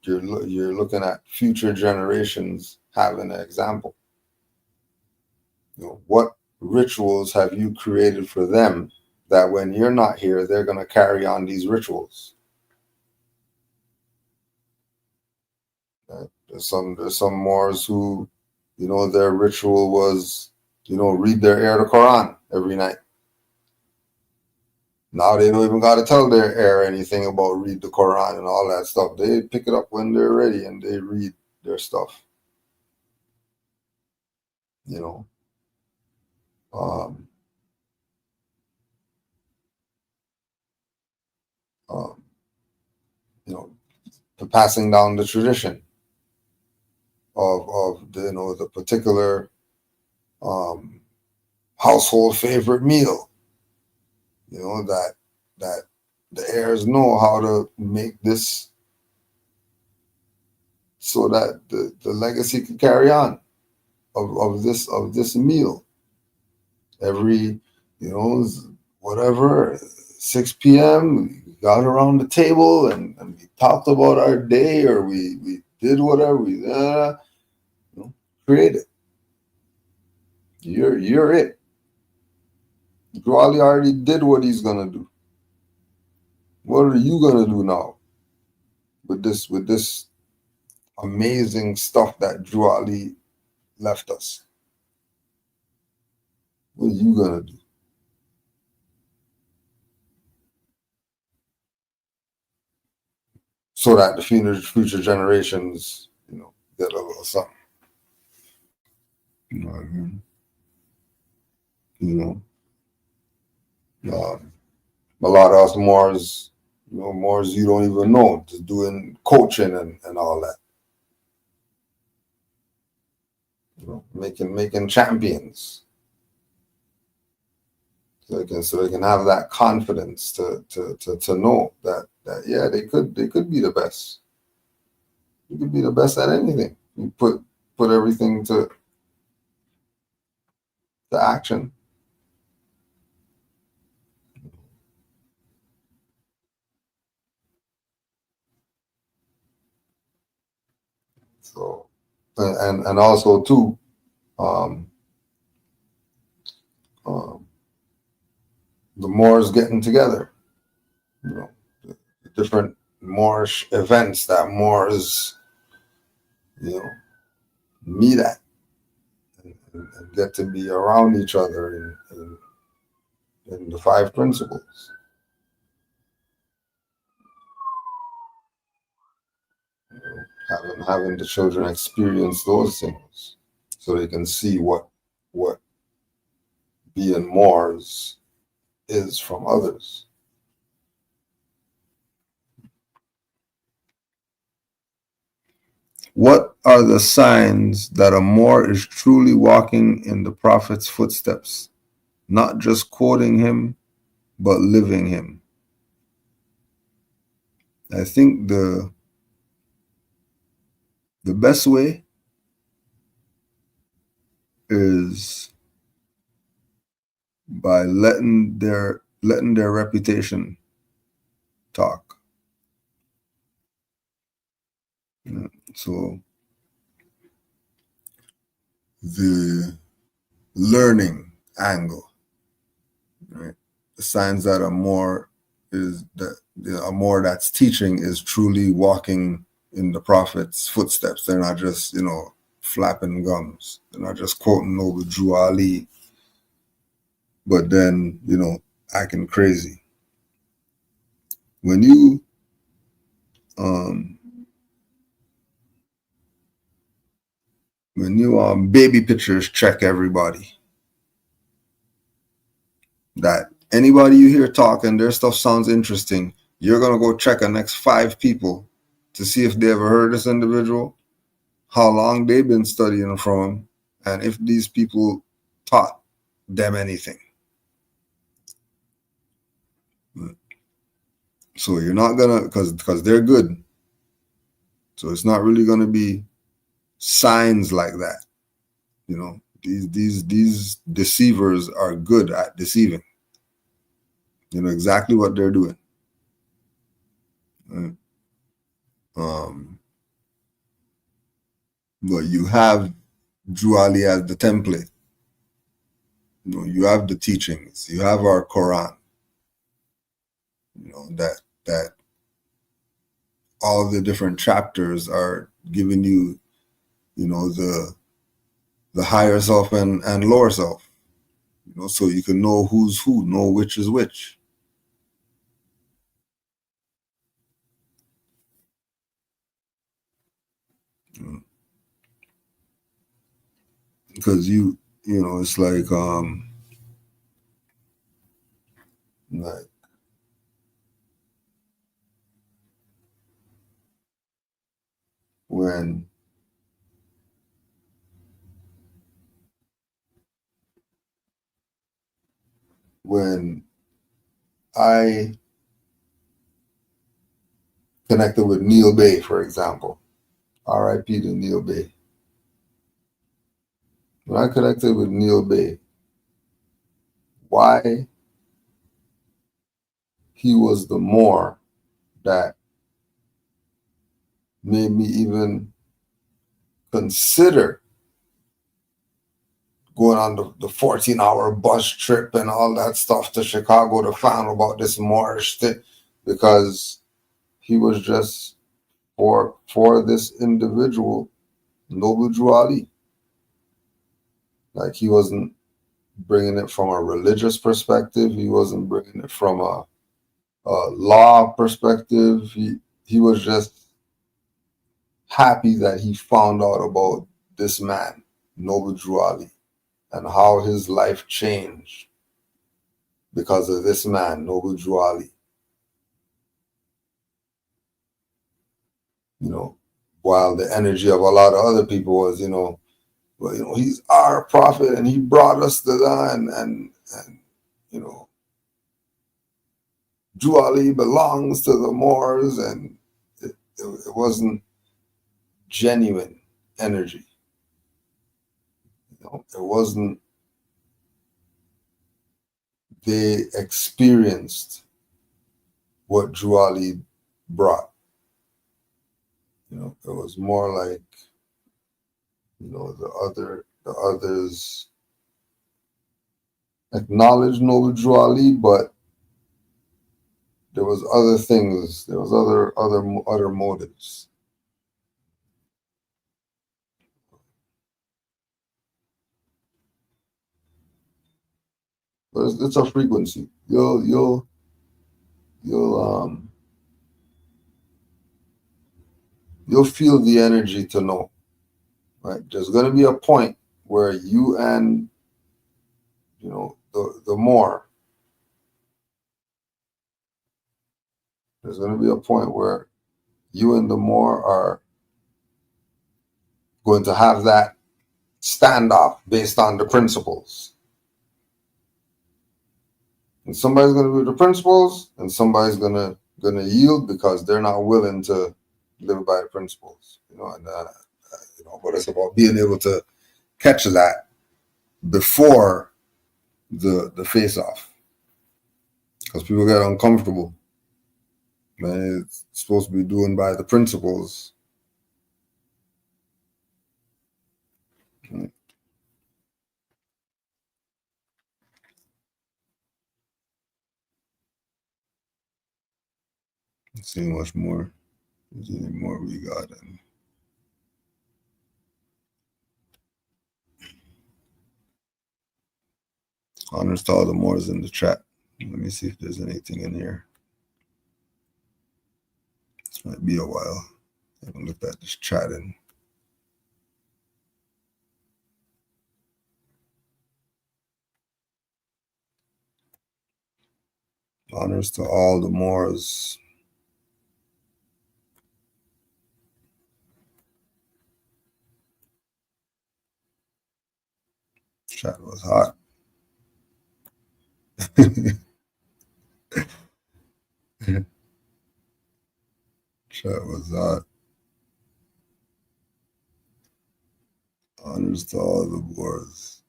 you're looking at future generations having an example. What rituals have you created for them that when you're not here, they're going to carry on these rituals? There's some Moors who, their ritual was, read their heir the Quran every night. Now they don't even got to tell their heir anything about read the Quran and all that stuff. They pick it up when they're ready and they read their stuff. Passing down the tradition of the particular household favorite meal. That the heirs know how to make this so that the legacy can carry on of this meal. Every whatever 6 p.m. we got around the table and we talked about our day, or we did whatever we created. You're it. Drawley already did what he's gonna do. What are you gonna do now with this amazing stuff that Drew Ali left us? What are you gonna do? so that the future generations, get a little something. You know what I mean? A lot of us Moors, Moors you don't even know, just doing coaching and all that. Making champions. So they can have that confidence to know that yeah, they could be the best. You could be the best at anything. You put everything to action. So and also too, the Moors getting together, the different Moorish events that Moors, meet at and get to be around each other in the 5 principles. Having the children experience those things so they can see what being Moors is from others. What are the signs that a Moor is truly walking in the Prophet's footsteps, not just quoting him, but living him? I think the best way is by letting their reputation talk. So the learning angle, right? The signs that a Moor that's teaching is truly walking in the Prophet's footsteps. They're not just, flapping gums. They're not just quoting Noble Drew Ali, but then, acting crazy. When you baby pictures check everybody, that anybody you hear talk and their stuff sounds interesting, you're going to go check the next 5 people to see if they ever heard this individual, how long they've been studying from him, and if these people taught them anything. So you're not gonna, because they're good. So it's not really gonna be signs like that. These deceivers are good at deceiving. You know exactly what they're doing. Right? But you have Drew Ali as the template. You have the teachings. You have our Quran. That all the different chapters are giving you, the higher self and lower self. So you can know who's who, know which is which. Because it's like when I connected with Neil Bay, for example, R.I.P. to Neil Bay. When I connected with Neil Bay, why he was the Moor that made me even consider going on the 14-hour bus trip and all that stuff to Chicago to find out about this Moorish thing, because he was just for this individual, Noble Drew Ali. Like, he wasn't bringing it from a religious perspective. He wasn't bringing it from a law perspective. he was just happy that he found out about this man, Noble Drew Ali, and how his life changed because of this man, Noble Drew Ali. You know, while the energy of a lot of other people was, well, he's our prophet and he brought us to that, and Drew Ali belongs to the Moors, and it wasn't genuine energy. It wasn't. They experienced what Drew Ali brought. It was more like, the others acknowledged Noble Drew Ali, but there was other things. There was other motives. But it's a frequency. You'll feel the energy to know, right? There's going to be a point where you and the Moor. There's going to be a point where you and the Moor are going to have that standoff based on the principles. And somebody's going to do the principles, and somebody's going to yield because they're not willing to live by the principles. But it's about being able to catch that before the face-off, because people get uncomfortable. Man, it's supposed to be doing by the principles. Let's see much more. There's any more we got. And honors to all the Moors in the chat. Let me see if there's anything in here. This might be a while. I haven't looked at this chat in. Honors to all the Moors. Chat was hot. Chat was hot. Honors to all the Moors.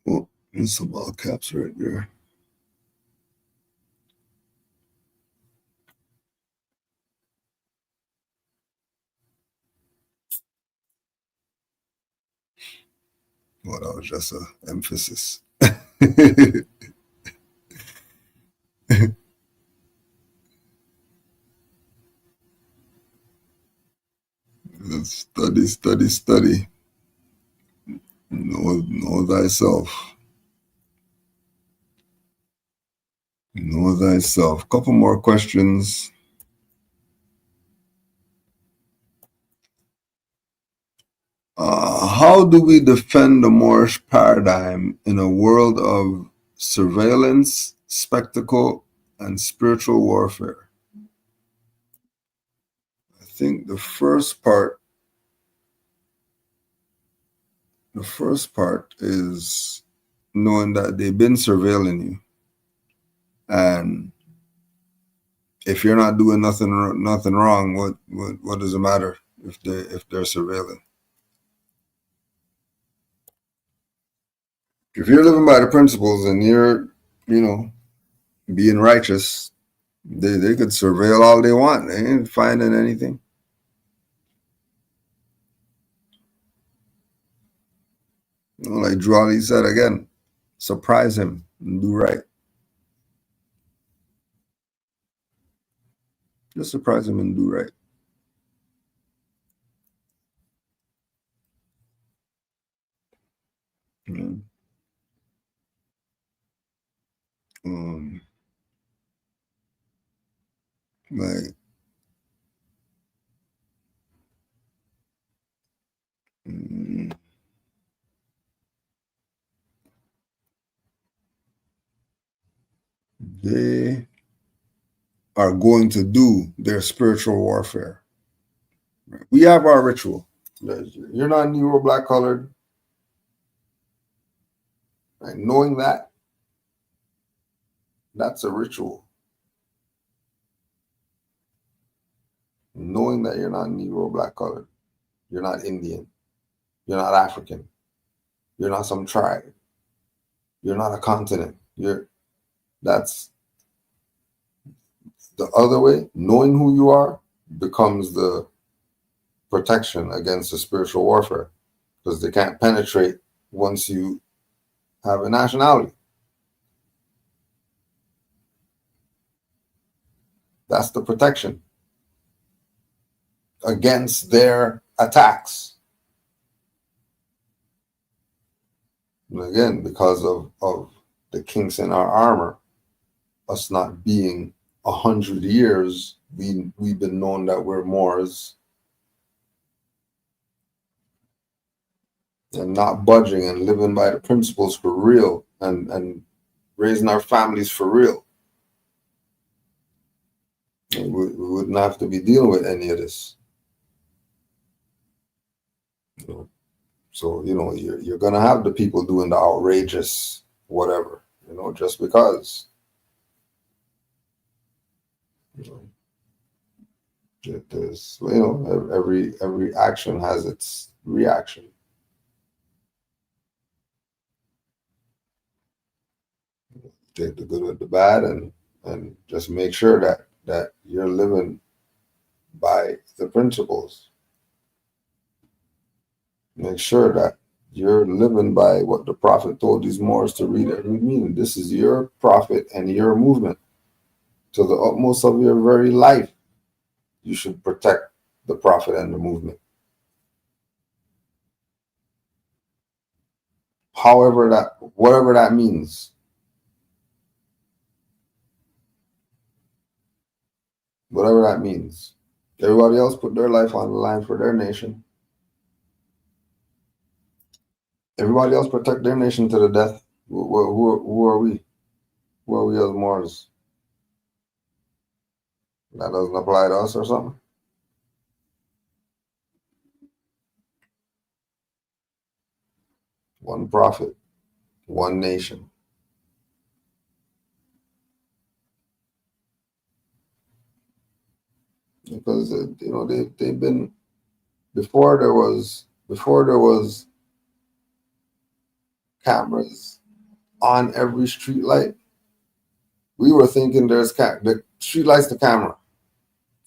Oh, there's some all caps right there. Well, that was just an emphasis. Study. Know thyself. Know thyself. Couple more questions. How do we defend the Moorish paradigm in a world of surveillance, spectacle, and spiritual warfare? I think the first part is knowing that they've been surveilling you, and if you're not doing nothing wrong, what does it matter if they're surveilling? If you're living by the principles and you're, being righteous, they could surveil all they want. They ain't finding anything. Like Drew Ali said again, surprise him and do right. Just surprise him and do right. Like, they are going to do their spiritual warfare. We have our ritual. You're not Negro, black, colored. Right? Knowing that, that's a ritual. Knowing that you're not Negro, black, colored. You're not Indian. You're not African. You're not some tribe. You're not a continent. That's the other way. Knowing who you are becomes the protection against the spiritual warfare, because they can't penetrate once you have a nationality. That's the protection against their attacks. And again, because of the kinks in our armor, us not being 100 years, we've been known that we're Moors, and not budging and living by the principles for real, and raising our families for real. And we wouldn't have to be dealing with any of this. So, you're going to have the people doing the outrageous whatever, just because. There's, every action has its reaction. Take the good with the bad, and just make sure that you're living by the principles. Make sure that you're living by what the prophet told these Moors to read every meaning. This is your prophet and your movement. To the utmost of your very life, you should protect the prophet and the movement. Whatever that means. Whatever that means. Everybody else put their life on the line for their nation. Everybody else protect their nation to the death. Who are we? Who are we as Moors? That doesn't apply to us or something? One prophet, one nation. Because they've been, before there was cameras on every street light, we were thinking there's the street light's the camera.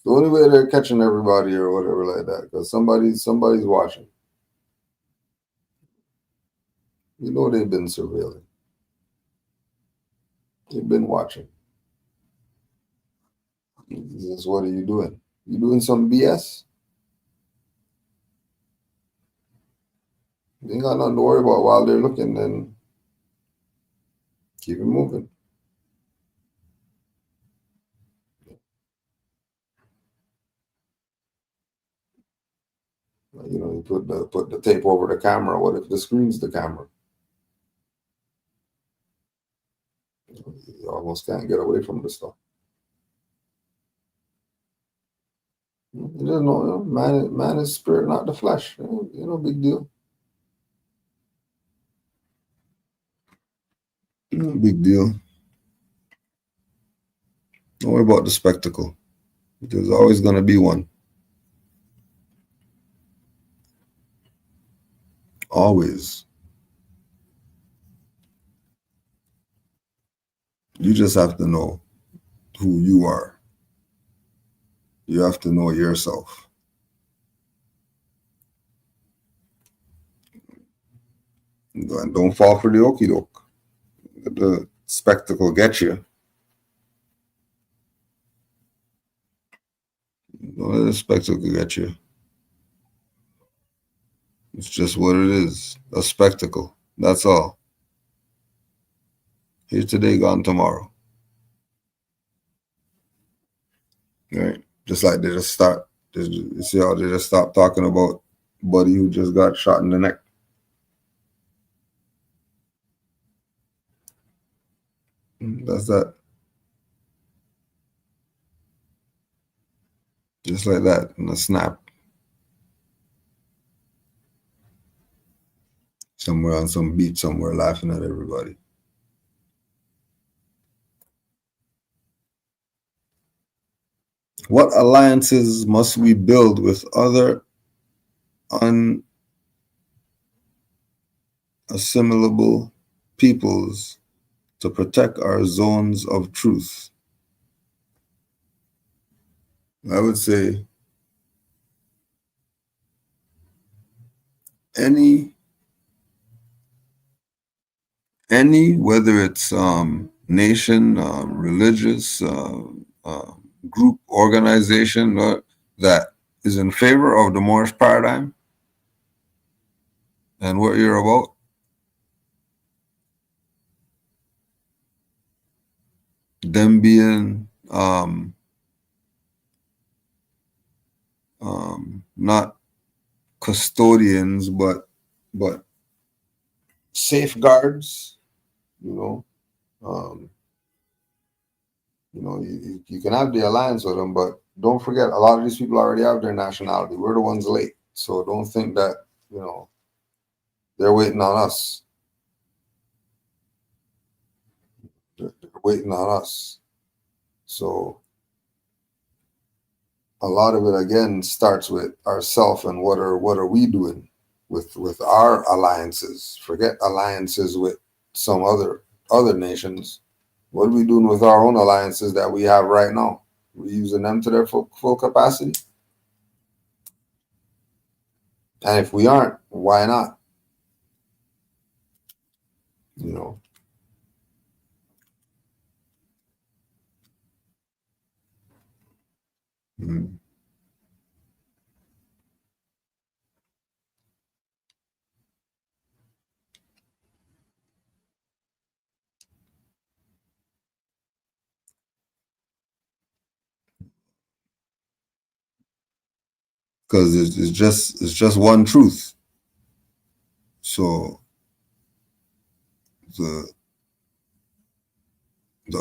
The only way they're catching everybody or whatever like that, because somebody's watching. They've been surveilling. They've been watching. What are you doing? You doing some BS? You ain't got nothing to worry about while they're looking, then keep it moving. You put the tape over the camera. What if the screen's the camera? You almost can't get away from the stuff. Man is spirit, not the flesh. Big deal. Big deal. Don't worry about the spectacle. There's always going to be one. Always. You just have to know who you are. You have to know yourself. And don't fall for the okie doke. The spectacle gets you. Don't let the spectacle get you. It's just what it is, a spectacle. That's all. Here today, gone tomorrow. Right? Just like they just start. You see how they just stop talking about Buddy who just got shot in the neck. That's that. Just like that, in a snap. Somewhere on some beach somewhere laughing at everybody. What alliances must we build with other unassimilable peoples to protect our zones of truth? I would say any whether it's nation, religious, group, organization that is in favor of the Moorish paradigm and what you're about, them being not custodians but safeguards, you can have the alliance with them, but don't forget a lot of these people already have their nationality. We're the ones late, so don't think that they're waiting on us. They're waiting on us. So a lot of it again starts with ourselves and what are we doing with our alliances. Forget alliances with some other nations. What are we doing with our own alliances that we have right now? We're using them to their full capacity. And if we aren't, why not? Because it's just one truth. So the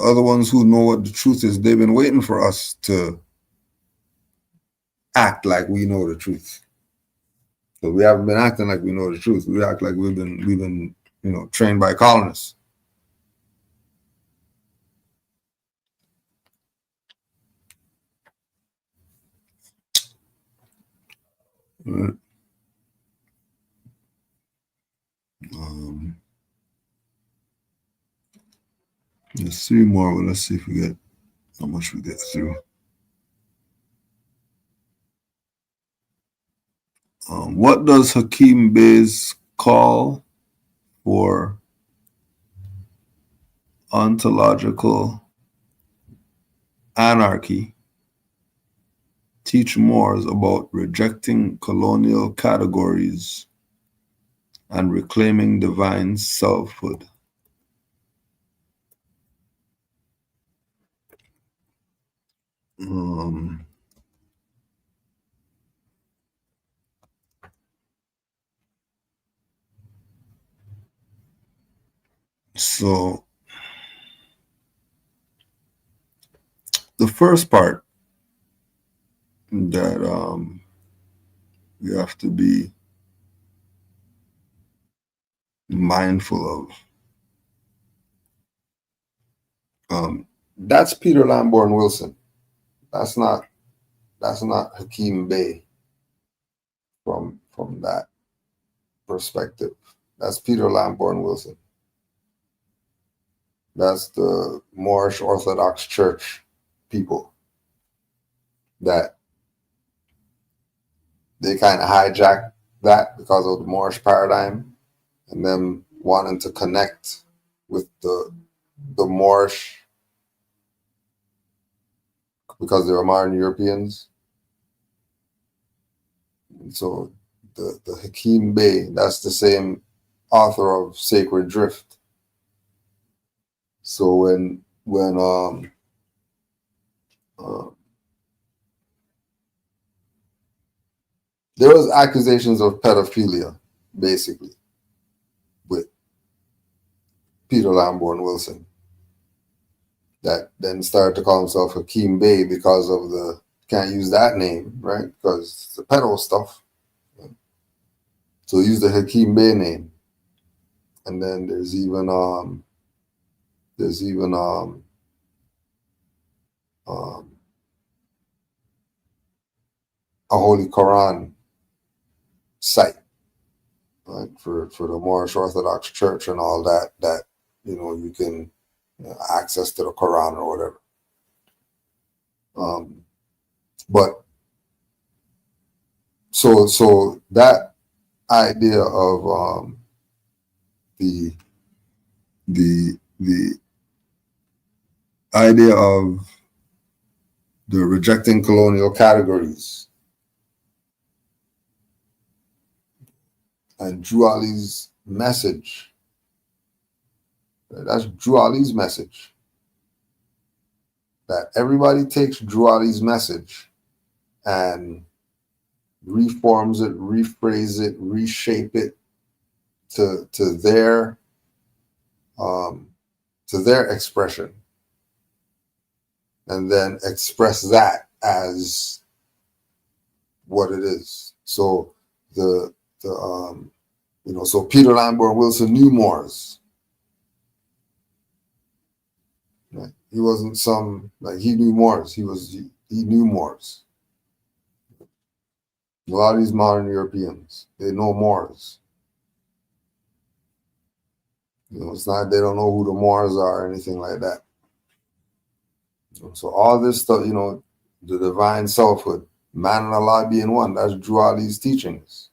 other ones who know what the truth is, they've been waiting for us to act like we know the truth. But we haven't been acting like we know the truth. We act like we've been trained by colonists. Right. There's 3 more, but let's see if we get how much we get through. What does Hakeem Bey's call for ontological anarchy teach Moors about rejecting colonial categories and reclaiming divine selfhood? So the first part that we have to be mindful of, that's Peter Lamborn Wilson. That's not Hakeem Bey from that perspective. That's Peter Lamborn Wilson. That's the Moorish Orthodox Church people that they kind of hijacked that because of the Moorish paradigm and them wanting to connect with the Moorish because they were modern Europeans. And so the Hakeem Bey, that's the same author of Sacred Drift. So when there was accusations of pedophilia, basically, with Peter Lamborn Wilson, that then started to call himself Hakeem Bey because of the, can't use that name, right? Because it's the pedo stuff. So he used the Hakeem Bey name. And then there's even a Holy Quran site, right, for the Moorish Orthodox Church and all that you can access to the Quran or whatever. But so that idea of the idea of the rejecting colonial categories and Drew Ali's message. That's Drew Ali's message. That everybody takes Drew Ali's message and reforms it, rephrase it, reshape it to their expression, and then express that as what it is. So so Peter Lamborn Wilson knew Moors. Right? He wasn't he knew Moors. He knew Moors. A lot of these modern Europeans, they know Moors. It's not they don't know who the Moors are or anything like that. So all this stuff, the divine selfhood, man and Allah being one, that's Drew Ali's teachings.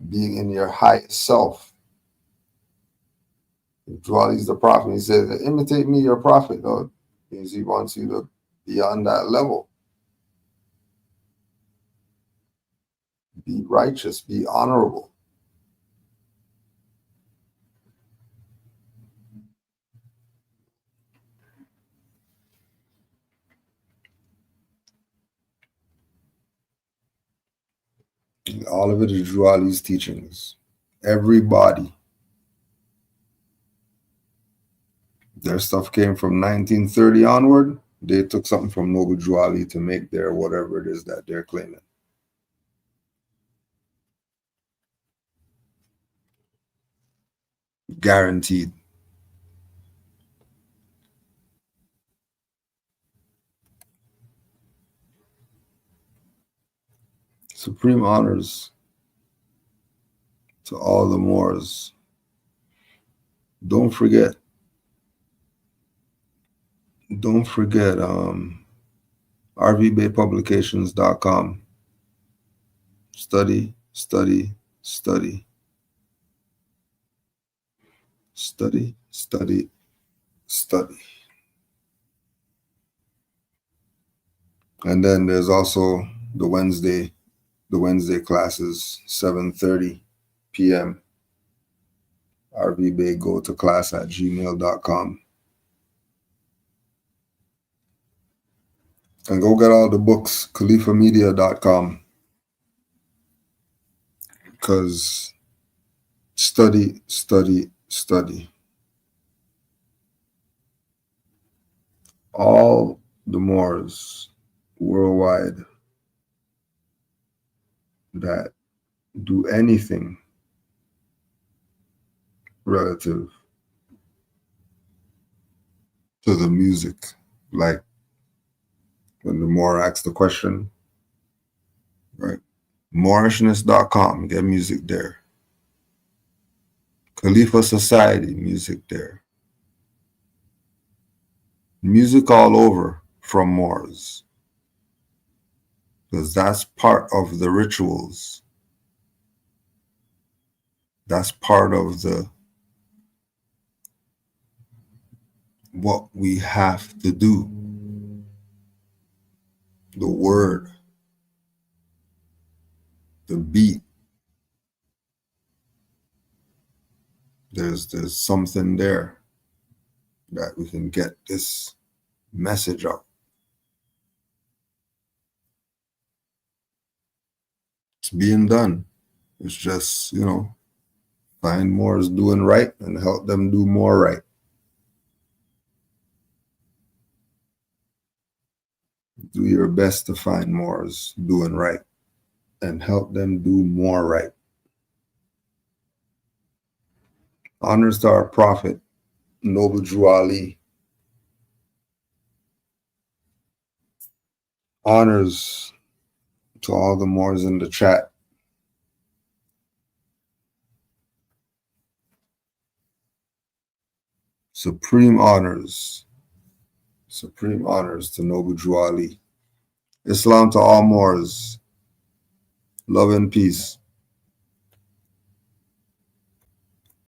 Being in your highest self. Drew Ali's the prophet. He says, imitate me, your prophet. Because he wants you to be on that level. Be righteous, be honorable. All of it is Drew Ali's teachings. Everybody. Their stuff came from 1930 onward. They took something from Noble Drew Ali to make their whatever it is that they're claiming. Guaranteed. Supreme honors to all the Moors. Don't forget rvbaypublications.com. Study. And then there's also the Wednesday classes, 7:30 p.m. rvbaygotoclass@gmail.com. And go get all the books, khalifamedia.com. Because study. All the Moors worldwide that do anything relative to the music, like when the Moor asks the question, right? Moorishness.com, get music there. Khalifa Society, music there. Music all over from Moors. Because that's part of the rituals. That's part of what we have to do. The word. the beat. There's something there that we can get this message up. It's being done. It's just, find Moors doing right and help them do more right. Do your best to find Moors doing right and help them do more right. Honors to our prophet, Noble Drew Ali. Honors to all the Moors in the chat. Supreme honors to Noble Drew Ali. Islam to all Moors. Love and peace.